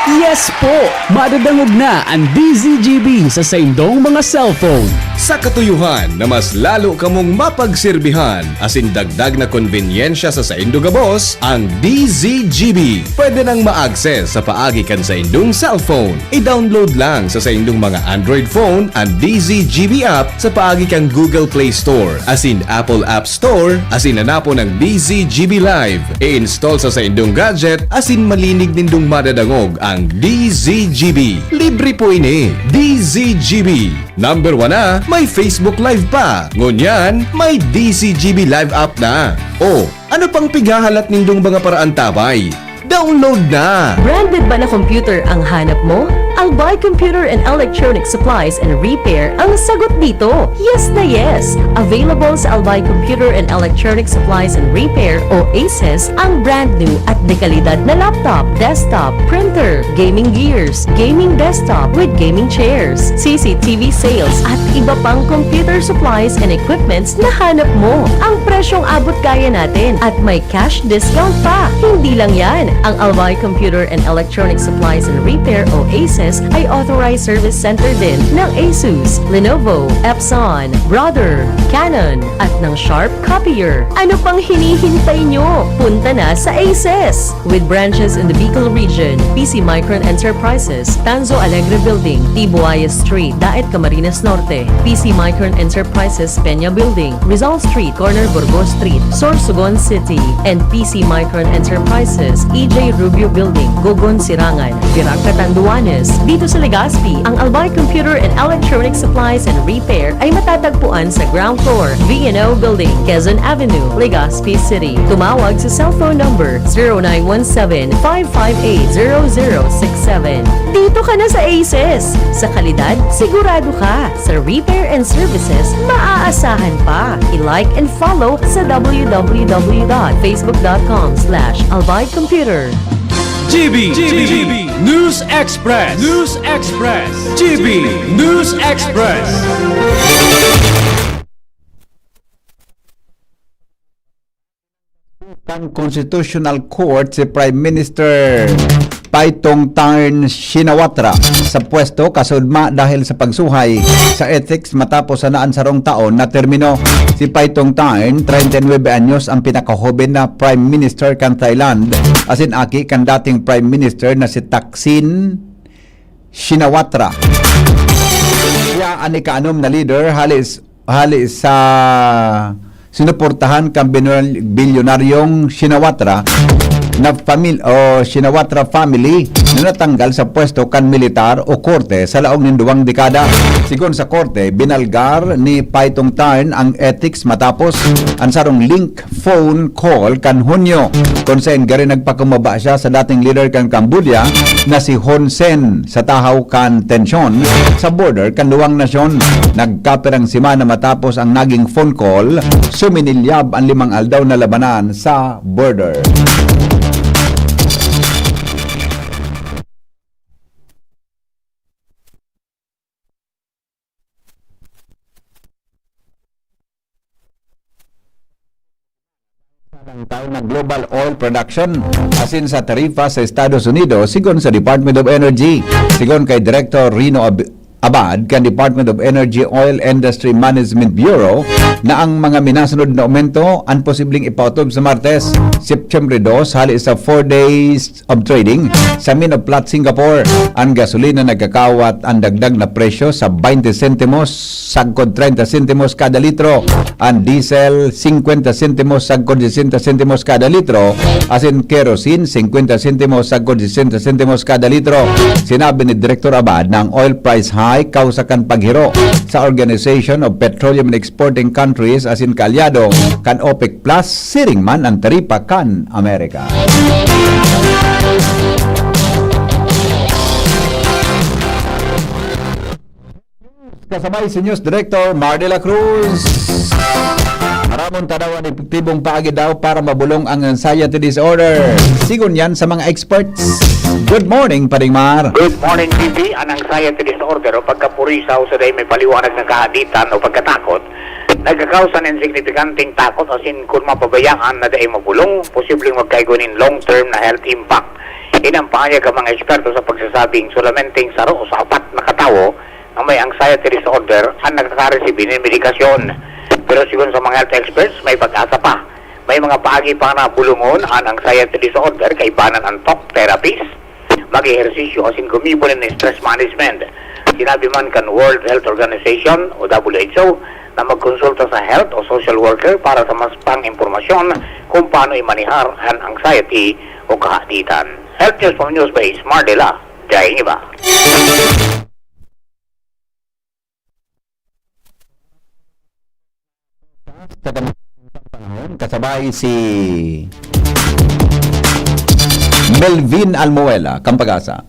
Yes po! Madadangog na ang DZGB sa saindong mga cellphone. Sa katuyuhan na mas lalo kamong mapagsilbihan asin dagdag na konbinyensya sa saindo gabos, ang DZGB pwede nang ma-access sa paagi kan sa indong cellphone. I-download lang sa saindong mga Android phone ang DZGB app sa paagi kang Google Play Store asin Apple App Store asin hanapo ng DZGB Live. I-install sa indong gadget asin malinig nindong madadangog ang DZGB. Libre po ini. DZGB. Number 1 na, may Facebook Live pa. Ngunyan, may DZGB Live app na. O, ano pang pigahalat nindong mga paraantabay? Download na! Branded ba na computer ang hanap mo? Albay Computer and Electronic Supplies and Repair ang sagot dito. Yes na yes! Available sa Albay Computer and Electronic Supplies and Repair o ACES ang brand new at dekalidad na laptop, desktop, printer, gaming gears, gaming desktop with gaming chairs, CCTV sales at iba pang computer supplies and equipments na hanap mo. Ang presyong abot kaya natin at may cash discount pa. Hindi lang yan. Ang Albay Computer and Electronic Supplies and Repair o ACES ay authorized service center din ng ASUS, Lenovo, Epson, Brother, Canon at ng Sharp Copier. Ano pang hinihintay nyo? Punta na sa ACES! With branches in the Bicol region, PC Micron Enterprises, Tanzo Alegre Building, Tibuaya Street, Daet Camarines Norte, PC Micron Enterprises, Peña Building, Rizal Street, Corner Burgos Street, Sorsogon City, and PC Micron Enterprises, EJ Rubio Building, Gogon Sirangan, Virac Catanduanes. Dito sa Legazpi, ang Albay Computer and Electronic Supplies and Repair ay matatagpuan sa ground floor, V&O Building, Quezon Avenue, Legazpi City. Tumawag sa cellphone number 0917-558-0067. Dito ka na sa ACES. Sa kalidad, sigurado ka. Sa repair and services, maaasahan pa. I-like and follow sa www.facebook.com/Albay Computer. GB News Express. GB News Express. Ang Constitutional Court si Prime Minister Paitongtarn Shinawatra sa pwesto kasudma dahil sa pagsuhay sa ethics matapos sa naansarong taon na termino. Si Paitongtarn, 39 anyos, ang pinakahoben na Prime Minister kan Thailand, asin aki kan dating Prime Minister na si Thaksin Shinawatra. Siya ani kaanom na leader halis sa sinuportahan kang bilyonaryong Shinawatra na Shinawatra family na natanggal sa pwesto kan militar o korte sa laong ninduwang dekada. Sigon sa korte, binalgar ni Paitongtarn ang ethics matapos ang sarong link phone call kan Hunyo kung saan gari nagpakumaba siya sa dating leader kan Cambodia na si Hun Sen sa tahaw kan tensyon sa border kan duwang nasyon. Nagkapirang simana matapos ang naging phone call, suminilyab ang 5 aldaw na labanan sa border. Taon na global oil production asin sa tarifa sa Estados Unidos sigon sa Department of Energy. Sigon kay Director Rino Abad kan Department of Energy Oil Industry Management Bureau na ang mga minasunod na aumento ang posibleng ipautob sa Martes, September 2 hali sa 4 days of trading sa Minoplat, Singapore. Ang gasolina nagkakawat ang dagdag na presyo sa 20 sentimos sagkod 30 sentimos kada litro. Ang diesel 50 sentimos sagkod 60 sentimos kada litro. Asin kerosene 50 sentimos sagkod 60 sentimos kada litro. Sinabi ni Director Abad na ang oil price high kausakan paghiro sa Organization of Petroleum and Exporting Countries asin kaalyado kan OPEC Plus siring man ang taripa kan Amerika. Kasabay si News Director Mar de la Cruz. Maramong tanawan epektibong paagi daw para mabulong ang anxiety disorder. Sigon yan sa mga experts. Good morning, Paring Mar. Good morning, GP. Ang anxiety disorder o pagkapurisaw sa day may paliwanag na kahaditan o pagkatakot, nagkakausa ng signifikanting takot as in kung mapabayaan na day mabulong, posibleng magkaigonin long-term na health impact. Inampahayag ang mga eksperto sa pagsasabing solamenting saro o sa apat na katawo na may anxiety disorder ang nakakaresibin ng medikasyon. Pero sigon sa mga health experts, may pag-asa pa. May mga paagi pa na bulungon ang anxiety disorder kay banan ang talk therapies, mag-ehersisyo asin gumibon ng stress management. Sinabi man kan World Health Organization o WHO na magkonsulta sa health o social worker para sa mas pang-impormasyon kung paano imanihar ang anxiety o kahaditan. Health News from Newsbase, Mardela, Jai Iba. Kasabay si Melvin Almuela, Kampagasa.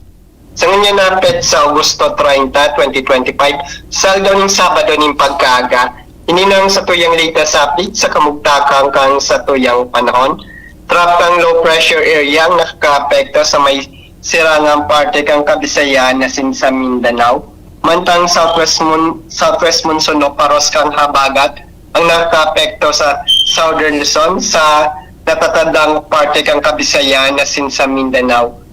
Sa ngayon napit sa Augusto 30, 2025, saldo ng Sabado ng pagkaaga, ininang sa tuyang latest update sa kamugtakang kang sa tuyang panahon. Trap kang low pressure area ang nakaka-apekto sa may sirangang parte kang Kabisayan na sa Mindanao. Mantang southwest monsoon o paros kang habagat ang nakaka-apekto sa Southern Luzon sa natatandang parte kang Kabisayan na sa Mindanao.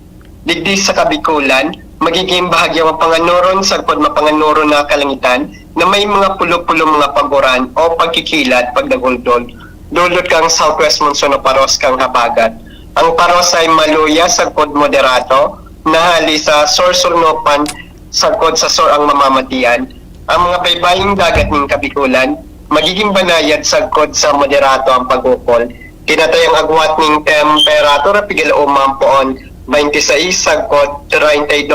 Digdi sa Kabikulan, magiging bahagya mapanganuron sa mapanganuron na kalangitan na may mga pulo-pulo mga paguran o pagkikilat pagdaguldol. Dulot kang southwest monsoon o paros kang habagat. Ang paros ay maluya sa moderato na hali sa Sorsonopan sa sa ang mamamatian. Ang mga baybaying dagat ng Kabikulan, magiging banayad sa sa moderato ang pag-ukol. Kinatayang agwat ng temperatura pigil umampoon 26 sagkot 32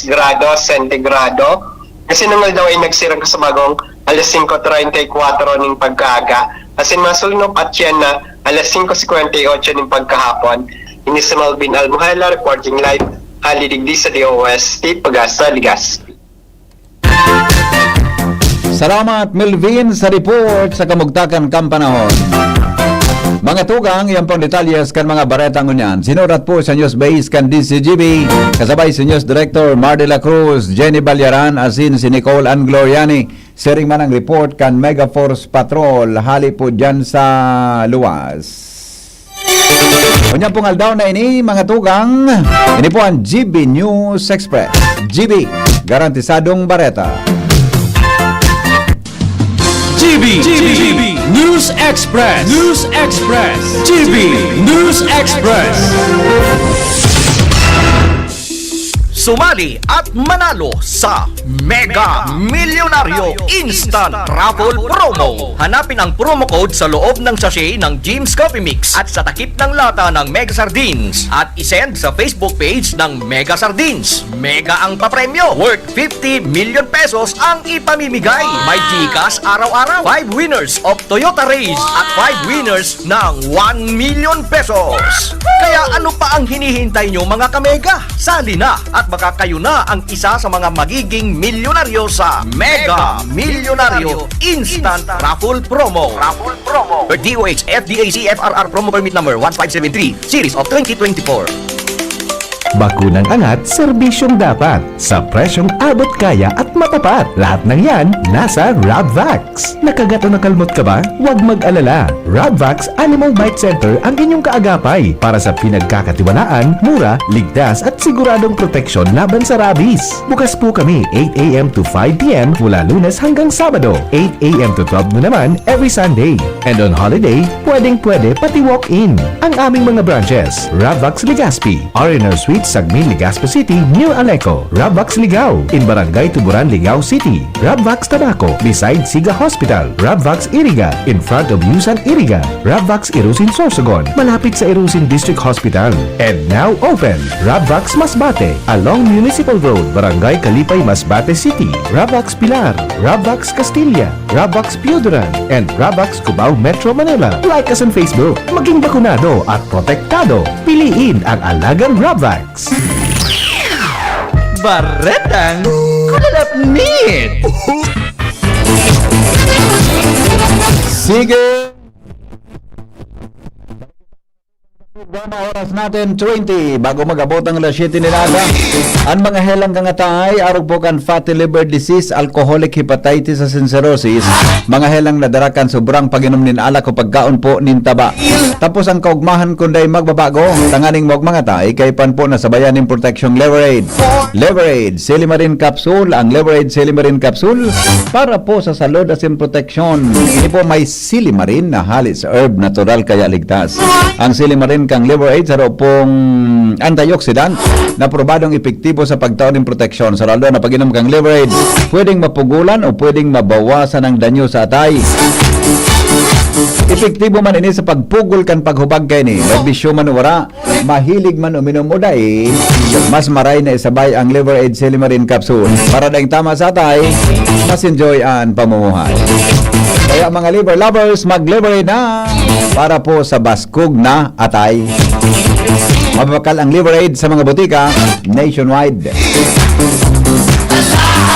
grados sentigrado. Kasi nangal daw ay nagsirang sa bagong alas 5:34 ng pagkaaga. Asin masulnop at yan na alas 5:58 ng pagkahapon. Ini si Melvin Almuela reporting live halidigdi sa DOST Pagasa, Legazpi. Salamat Melvin sa report sa kamugtakan kampanahon. Mga tugang, yan pong detalyes kan mga baretang unyan. Sinurat po sa Newsbase kan DCGB. Kasabay si News Director Mar de la Cruz, Jenny Balyaran, asin si Nicole Angloriani. Sharing man ang report kan Mega Force Patrol. Hali po dyan sa luwas. Unyan pong aldaw na ini, mga tugang. Ini po ang GB News Express. GB, garantisadong bareta. GB News Express. GB News Express. Sumali at manalo sa Mega Milyonaryo Instant Raffle Promo. Hanapin ang promo code sa loob ng sachet ng Jim's Coffee Mix at sa takip ng lata ng Mega Sardines at isend sa Facebook page ng Mega Sardines. Mega ang papremyo, worth 50 million pesos ang ipamimigay. May Gcash araw-araw, 5 winners of Toyota Race at 5 winners ng 1 million pesos. Kaya ano pa ang hinihintay nyo mga kamega? Sali na at baka kayo na ang isa sa mga magiging milyonaryo sa Mega Milyonaryo Instant Raffle Promo. Per DOH FDAC FRR Promo Permit Number 1573 Series of 2024. Bakunang angat, serbisyong dapat. Sa presyong abot kaya at matapat. Lahat ng yan, nasa Rabvax. Nakagat o nakalmot ka ba? Huwag mag-alala. Rabvax Animal Bite Center ang inyong kaagapay para sa pinagkakatiwalaan, mura, ligtas at siguradong proteksyon laban sa rabies. Bukas po kami 8 a.m. to 5 p.m. mula Lunes hanggang Sabado. 8 a.m. to 12 na naman every Sunday. And on holiday, pwedeng-pwede pati walk-in. Ang aming mga branches, Rabvax Legazpi, R&R Suite Sagmin, Legazpi City, New Aleco, Rabvax Ligao, in Barangay Tuburan, Ligao City, Rabvax Tabaco, beside Siga Hospital, Rabvax Iriga, in front of Yusan Iriga, Rabvax Irusin Sorsogon, malapit sa Irusin District Hospital, and now open, Rabvax Masbate, along Municipal Road, Barangay Kalipay, Masbate City, Rabvax Pilar, Rabvax Castilla, Rabvax Pioduran, and Rabvax Cubao Metro Manila. Like us on Facebook, maging bakunado at protektado. Piliin ang alagang Rabvax. Baretang Kulalapnit! Sige! Gana oras natin 20 bago mag-abot ang alas 7 nila. Ang mga helang kangatay arog po kan fatty liver disease, alcoholic hepatitis and cirrhosis, mga helang nadarakan sobrang pag-inom nin alak o pagkaon po nin taba. Tapos ang kaugmahan kunday magbabago tanganing mo mga tay kay pan po nasabayan nin protection Leverade. Leverade Silimarin Capsule, ang Leverade Silimarin Capsule para po sa salud asin protection. Hindi po may Silimarin na halis herb natural kaya ligtas. Ang Silimarin kang Leverade sa pong antioxidant na probadong epektibo sa pagtaon ng proteksyon. Sa lalo na pag-inom kang Leverade, pwedeng mapugulan o pwedeng mabawasan ang danyo sa atay. Epektibo man ini sa pagpugol kan paghubag kay ni. Magbisyo man wara, mahilig man uminom o dai, mas maray na isabay ang Leverade Silimarin Capsule. Para daing tama sa atay, mas enjoy ang pamumuhay. Kaya mga liver lovers, mag-Leverade na para po sa baskog na atay. Mababakal ang Leverade sa mga butika nationwide.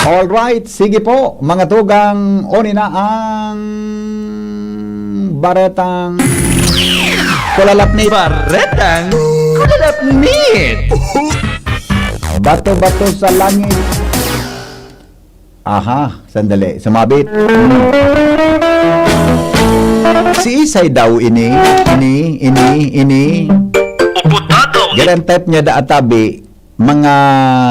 Alright, sige po mga tugang, oni na ang baretang kulalapnit. Baretang kulalapnit. Bato-bato sa langit. Aha, sandali, sumabit. Si Isay daw ini. Uputado. Ganang type niya da atabi, mga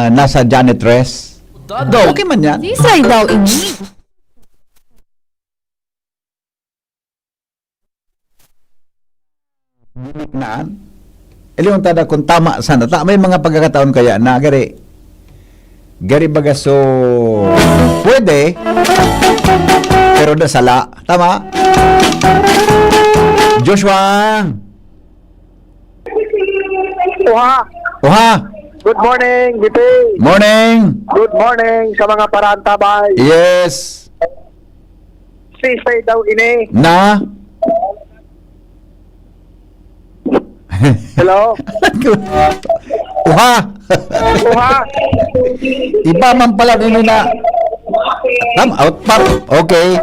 nasa janitress. Uputado. Okay man yan. Isay daw ini. Naan. Ilang tada kung tama sana. May mga pagkakataon kaya na Gari baga so pwede pero da sala. Tama? Joshua. Oha. Good morning, BP. Morning. Good morning sa mga parantabay. Yes. Sisay daw ini. Na. Hello? Uha. Iba man pala nino na. Out pa. Okay.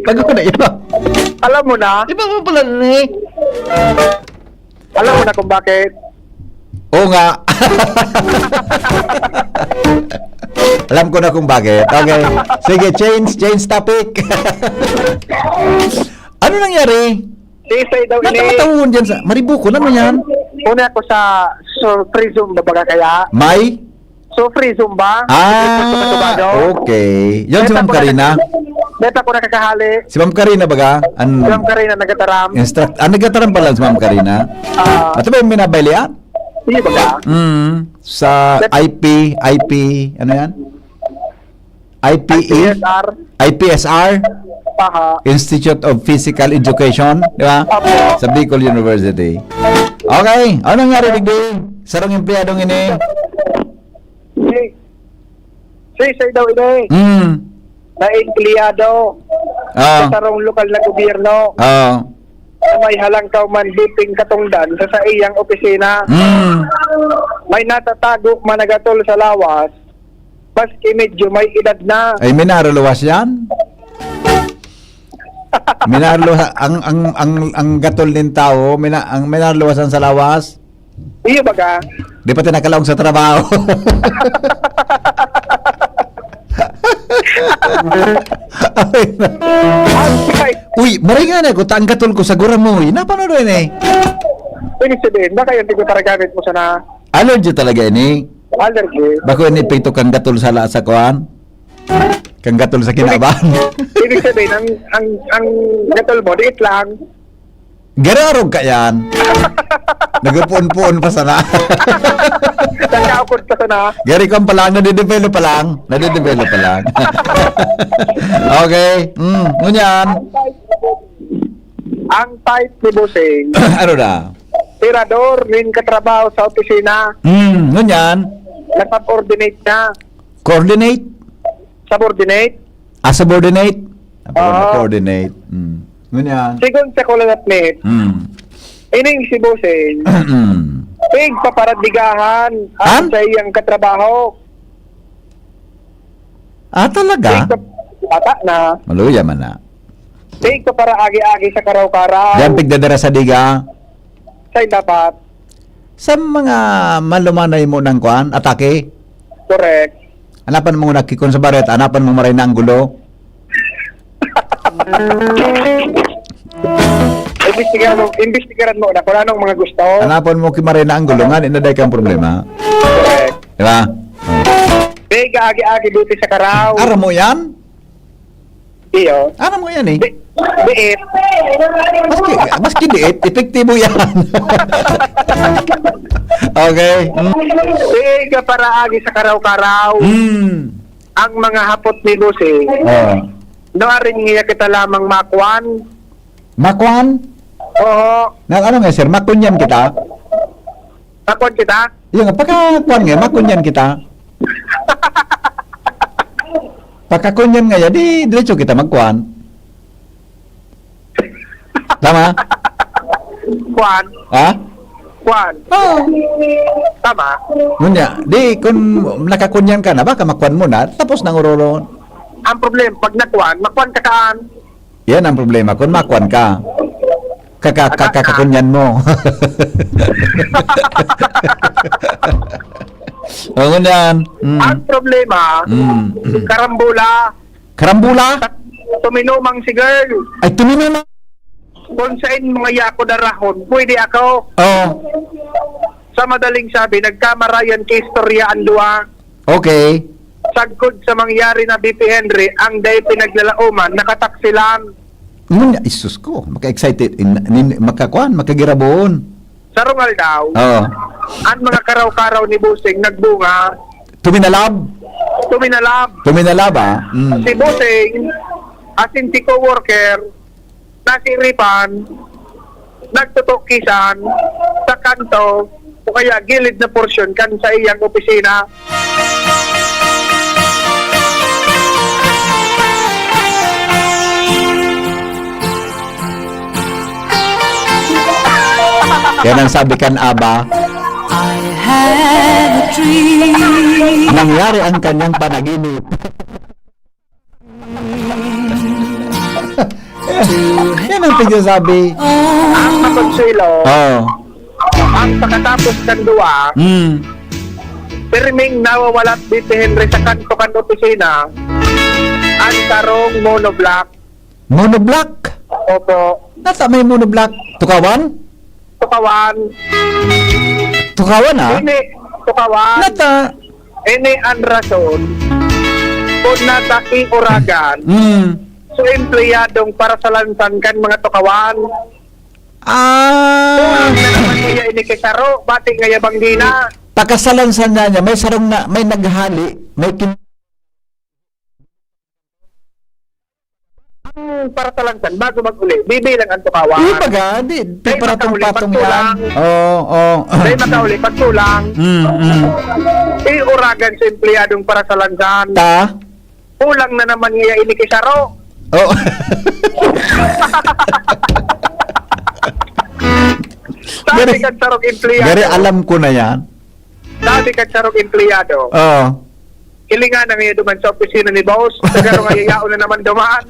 Bago ko na iba. Alam mo na? Iba mo pala ni. Alam mo na kung bakit? Oo nga. Alam ko na kung bakit. Okay. Sige, change topic. Ano nangyari? Sisay daw ini. Natatawon dyan sa Maribuko. Ano yan? Una ako sa free Zumba baga kaya. May? Free Zumba. Okay. Yan si Ma'am Karina. Beta ko nakakahali. Si Ma'am Karina baga? Si Ma'am Karina nagataram. Nagataram pala si Ma'am Karina? At ba yung minabaylian? Hindi baga? Sa IP, ano yan? IPE? IPSR? Institute of Physical Education, di ba? Sa Bicol University. Okay, ano nangyari digdi? Sarong empleyadong ini? Sisay daw ini. Na empleyado. Sa sarong lokal na gobyerno. Na may halangkaw man diping katungdan sa iyang opisina. May natatago managatol sa lawas. Maski medyo may edad na. Ay, minaruluwas yan? Minarluwas ang gatol din tao, ang minarluwasan sa lawas. Iyo baga? Di pa tinakalaong sa trabaho. Uy, maray nga na ko, taang gatol ko sa gura mo. Napano rin eh. Ibig sabihin, baka yung tigo taragamit mo sana? Allergy talaga ini. Allergy? Bako ini pito kang gatol sa kuan? Kang gatol sa kinabahan. Ibig sabihin, ang gatol mo, diit lang. Gararog ka yan. Nagpuon-puon pa sana. Nagkaukod pa sana. Gari ko pa lang, nadidevelop pa lang. Okay. Ngunyan. Ang type ni Busing. Ano na? Tirador, rin katrabaho sa opisina. Ngunyan. Nagpag-coordinate na. Coordinate? Subordinate? Subordinate? Coordinate. Ngunyan. Sigon sa kulanatnit. Ining si Busing. Pig paparadigahan at sa iyang katrabaho. Ah, talaga? Bata na. Maluya man na. Take ko para agi-agi sa karaw-karaw. Diyan pigdadara sa diga. Sa'yo dapat. Sa mga malumanay mo ng kuan, atake. Correct. Hanapan mo nakikon sa baret, hanapan mo maray na ang gulo. Investigaran mo na kung anong mga gusto. Hanapan mo kimaray na ang gulo, nga inaday kang problema. Correct. Diba? Take agi-agi dito sa karaw. Ara mo yan? Iyo. Ara mo yan eh. Diit. Maski diit, epektibo yan. Okay. Take para agi sa karaw-karaw. Ang mga hapot ni Busing. Rin niya kita lamang makwan. Makwan? Oo. Ano nga sir, makunyan kita? Makwan kita? Yung pagkakuan nga, makunyan kita. Pagkakunyan nga yan, di diretso kita magkuan. Tama? Kwan? Ha? Kwan? Oo. Tama? Ngunya, di kung nakakunyan ka na, baka makuan mo na, tapos nang uroron. Ang problema, pag nakwan, makwan ka kaan. Yan ang problema, kung makuan ka. Kakakunyan mo. O, ngunyan. Ang problema, karambula. Karambula? Tuminumang si girl. Ay, tuminumang? Kung saan mga yako darahon, pwede ako. Oo. Sa madaling sabi, nagkamarayan kay istorya ang duwa. Okay. Sagkod sa mangyari na BP Henry, ang day pinaglalauman, nakataksilan. Ngunya, isus ko, maka-excited. Makakuan, makagiraboon. Sa rungal daw, Oo. ang mga karaw-karaw ni Busing nagbunga. Tuminalab? Tuminalab, ah? Si Busing, asin si co-worker, nasiripan, nagtutukisan sa kanto, o kaya gilid na porsyon kan sa iyang opisina. Yan ang sabi kan Aba. Nangyari ang kanyang panaginip. Yan ang pagsasabi. Ang makonsuelo, ang pagkatapos ng duwa, pirming nawawalat BP Henry sa kanto kan opisina, ang tarong monoblock. Monoblock? Opo. Nasa may monoblock? Tukawan? Tukawan ah? Tukawan. Nata? Ini ang rason kung nataki uragan so empleyadong para sa lansan kan mga tukawan. Kulang na naman niya ini kay Saro, bating nga yabang dina. Pagkasalansan niya, may sarong na, may naghali, may para sa lansan, bago mag-uli, bibilang ang tukawan. Di baga, di paratong-patong yan. Oo. Dahil makauli, pagtulang. Uragan sa empleyadong para sa lansan. Kulang na naman niya ini kay Saro. Oo. Sabi ka Sarong empleyado. Gari alam ko na yan. Sabi ka Sarong empleyado. Oo. Kilingan na ngayon duman sa opisina ni boss. Nagaro nga yayao na naman dumaan.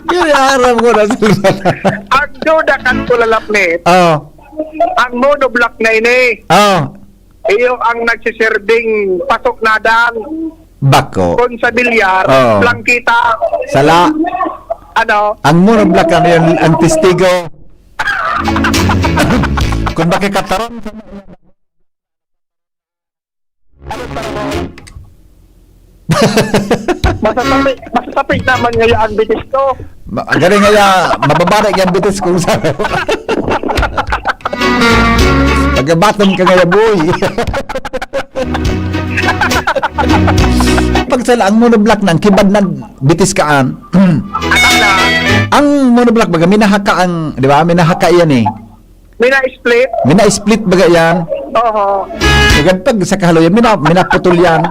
Gari alam ko na sila. Ang duda kan tulalapnit. Oo. Ang monoblock na ini. Oo. Iyo ang nagsiserving pasok na dan. Bako. Kung sa bilyar, plangkita. Sala. Ano? Ang monoblock ano yun, ang testigo. Kung bakit kataron. Masasapit naman ngayon ang bitis ko. Galing nga, mababarik yung bitis kung saan. Pagkabaton ka nga, boy. Pag sala, ang monoblock nang kibad na bitis kaan. Ang monoblock baga, minahaka ang, di ba, minahaka yan eh. Mina-split? Mina-split baga yan. Oo. Pag sa kahalo yan, minaputol yan.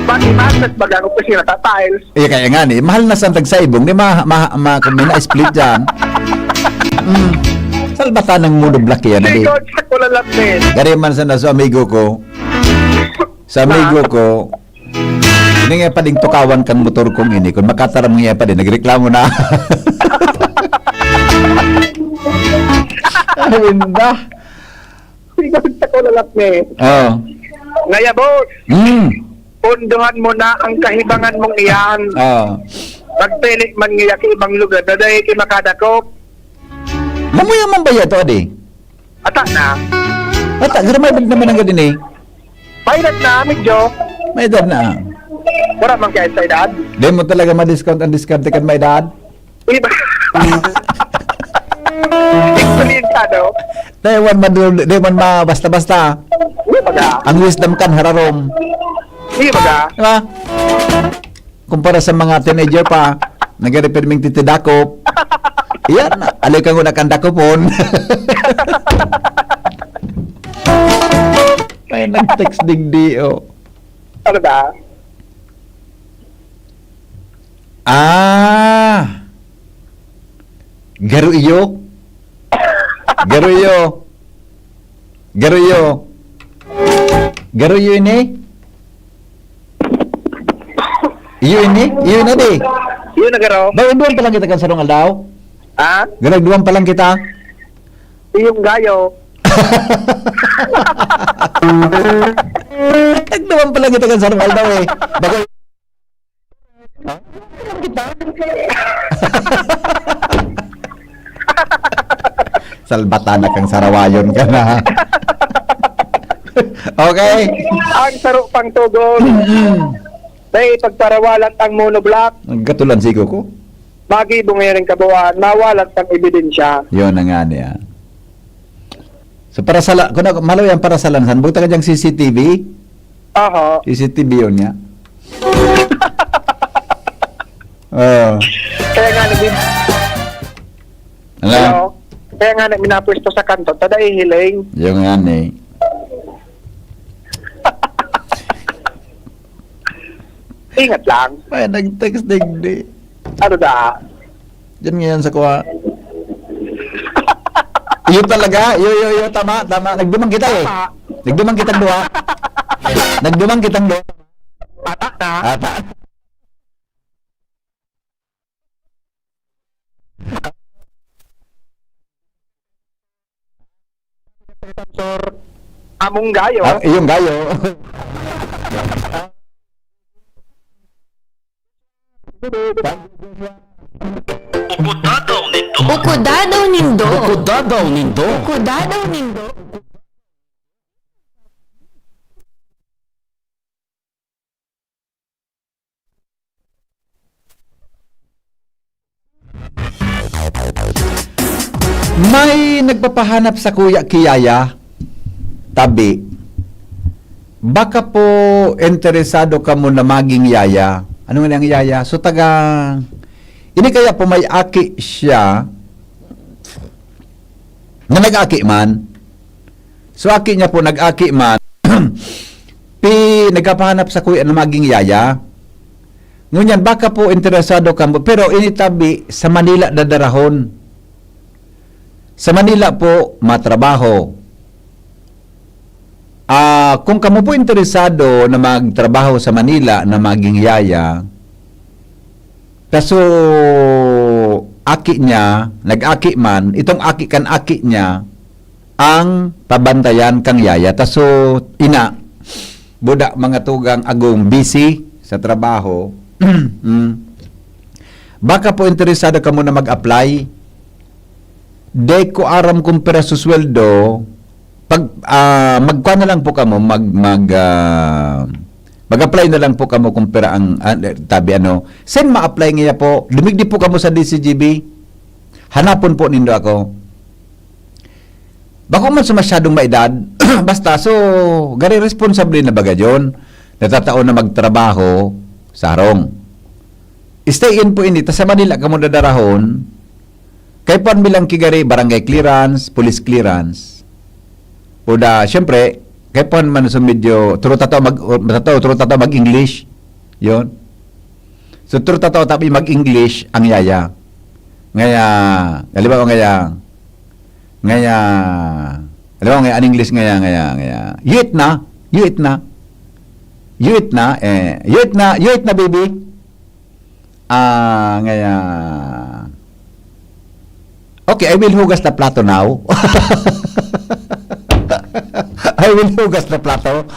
Bakit masas baga ang opisina sa tiles? Eh, kaya nga ni, mahal na sa tagsaibong, di kung mina-split yan. Salbata ng monoblock yan. Hindi ko, sa kulalapin. Gari man sa amigo ko. Sa amigo ko, Hindi nga pa ding tukawan kang motor kong ini. Kung makataram nga pa din, nagreklamo na. Ayun ba? Sigurd sa ko lalap ni. Oo. Ngaya, boss, punduhan mo na ang kahibangan mong iyan. Oo. Pagpili man ngayon sa ibang lugar, daday kay makadakop. Mamuya man ba yan to, adi? Ata na. Ata, gramay ba naman ang gadin eh? Pairat na, medyo. May edad na. Wala man kaya sa edad. Di mo talaga ma-discount ang discount kan may edad? Iba. Eksperyensado. Di man ma basta-basta. Ang wisdom kan hararom. Di ba? Diba? Kumpara sa mga teenager pa, nag-repair ming titidakop. Yan, alay ka nga nakandakopon. May nag-text digdi, oh. Ano ba? Garuyo. Garuyo. Garuyo. Garuyo ini? Yun na di. Yun na garo. Bakit duwan pa lang kita kan sarong aldaw? Ha? Duwan pa lang kita? Yung gayo. Nagduwan pa lang kita kan sarong aldaw eh. Bakit? Salbatan na kang sarawayon ka na. Okay. Ang saro pang tugon. Day, pagparawalat ang monoblock, Gatulan sigo ko. bagi bungayaring kabuuan, mawalat ang ebidensya. Yun na nga niya. So para sa kung malo yan para sa lansan, bukta ka diyang CCTV. Aha. CCTV yun niya. Oh. Kaya nga naging, Ano? kaya nga minapwesto sa kanto, tada ihiling. Yung nga ni. Ingat lang. May nag-text digdi. Ano da? Diyan ngayon sa kuha. Iyo talaga. Iyo, tama. Nagdumang kita eh. Nagdumang kitang duha. Nagdumang kitang duha. Ata na. Ata. Among gayo. Iyong gayo. Ukudadaw nindo. Ukudadaw nindo. Ukudadaw nindo. May nagpapahanap sa Kuya Kiyaya. Tabi. Baka po interesado ka mo na maging yaya. Ano nga ang yaya? So ini kaya po may aki siya na nag-aki man. So aki niya po nag-aki man. Nagpapahanap sa kuya na maging yaya. Ngunyan baka po interesado ka mo. Pero initabi sa Manila dadarahon. Sa Manila po matrabaho. Kung kamo po interesado na magtrabaho sa Manila na maging yaya, kaso aki niya, nag-aki man, itong aki kan aki niya, ang pabantayan kang yaya. Kaso ina, budak mga tugang agong busy sa trabaho, baka po interesado ka mo na mag-apply, de ko aram kung pera sa sweldo, pag magkuha na lang po kamo mag-apply na lang po kamo kung pera ang tabi send ma-apply ngayon po lumigdi po kamo sa DCGB hanapon po nindo ako bako man sa masyadong maedad basta so gari responsable na baga yun natataon na magtrabaho sa harong stay in po ini ta sa Manila kamo dadarahon kay pan bilang kigari barangay clearance police clearance Puda, syempre, kaya po man sa medyo, turo tato mag-English. Yun. So, turo tato tapi mag-English ang yaya. Ngaya, halimbawa ang English ngaya. You eat na. You eat na, baby. Ngayon. Okay, I will hugas na plato now. I will hugas na plato.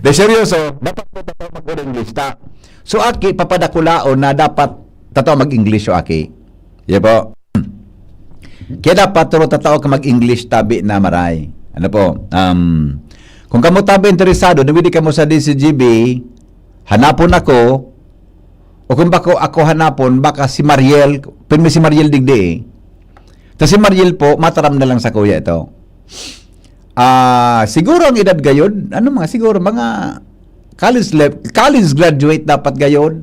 de seryoso, dapat po tato mag-English ta. So, aki, papadakulaon na dapat tato mag-English o aki. Yan po. Kaya dapat tato ka mag-English tabi na maray. Ano po? Kung kamo tabi interesado, nawili ka mo sa DCGB, hanapon ako, o kung bako ako hanapon, baka si Mariel, pero si Mariel digdi eh. Tapos si Mariel po, mataram na lang sa kuya ito. Siguro ang edad gayod, siguro mga college graduate dapat gayod.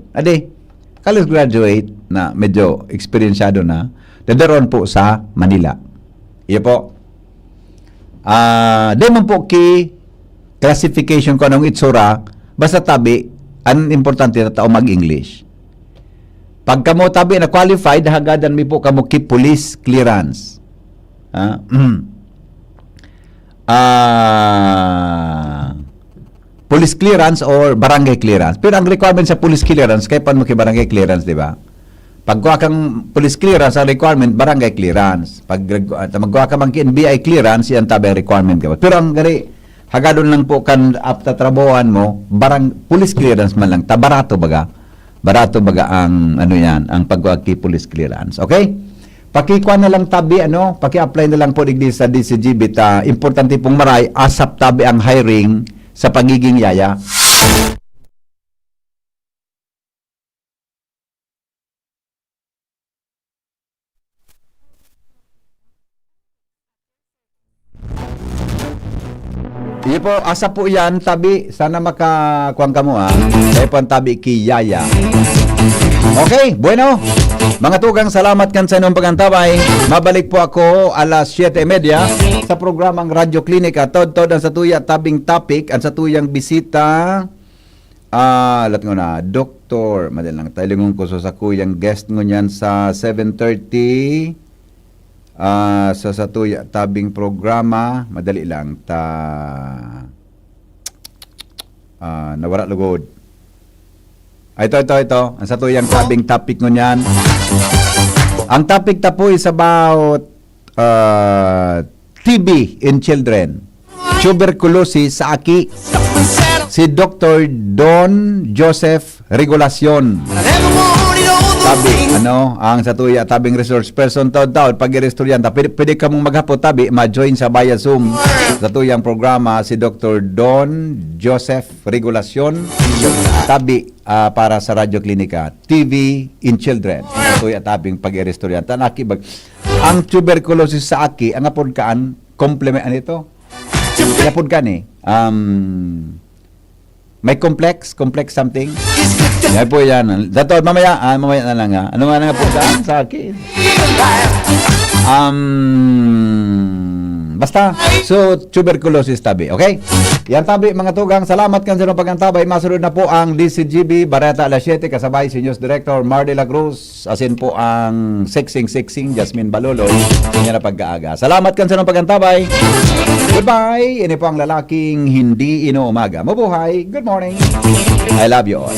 College graduate na medyo experiencado na, dadaroon po sa Manila. Iya po. Di man po ki classification ko anong itsura, basta tabi, ang importante na tao mag-English. Pag kamo tabi na qualified, hagadan mi po kamo ki police clearance. Police clearance or barangay clearance. Pero ang requirement sa police clearance, kaya paano mo ki barangay clearance, di ba? Pag kuha kang police clearance, ang requirement, barangay clearance. Pag magkuha ka mang NBI clearance, yan tabi ang requirement. Pero ang gari, hagadon lang po kan apta trabahoan mo, police clearance man lang. Barato baga. Barato baga ang, ang pagkuha ki police clearance. Okay? Pakikuha na lang tabi, paki-apply na lang po digdi sa DCGB. Importante pong maray, asap tabi ang hiring sa pagiging yaya. Iyo po, asa po yan, tabi. Sana makakuang ka mo, Kaya po ang tabi ki Yaya. Okay, bueno. Mga tugang, salamat kan sa inyong pagantabay. Mabalik po ako alas 7:30 sa programang Radyo Klinika. Tod-tod ang satuya tabing topic, ang satuyang bisita. Alat ngo na, Doktor, madali lang, tayo ko sa kuyang guest ngo niyan sa 7:30. Sa satuya tabing programa, madali lang nawara lugod. Ito ang satuyang tabing topic ngunyan. Ang topic ta po is about TB in children, tuberculosis sa aki. Si Dr. Don Joseph Regulacion. Tabi, ang satuya tabing resource person taod-taod pag i-restoryanta. Pwede ka mong maghapot tabi, ma-join sa Baya Zoom. Satuyang programa si Dr. Don Joseph Regulacion. Tabi para sa Radyo Klinika, TV in Children. Satuya tabing pag i-restoryanta. Ang tuberculosis sa aki, ang apodkaan, complement ito. Apodkaan may complex something. Yan po yan. Dato, mamaya na lang Ano nga nga po sa akin? Basta, so tuberculosis tabi, okay? Yan tabi mga tugang, salamat kan sa inyong pagantabay. Masunod na po ang DCGB Bareta alas 7 kasabay si News Director Mar de la Cruz, asin po ang Sexing Jasmine Balolo. Yan na pagkaaga. Salamat kan sa inyong pagantabay. Goodbye. Ini po ang lalaking hindi inuumaga. Mabuhay. Good morning. I love you all.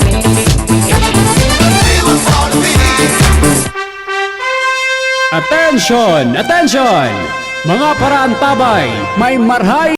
Attention! Attention! Mga paraantabay, may marhay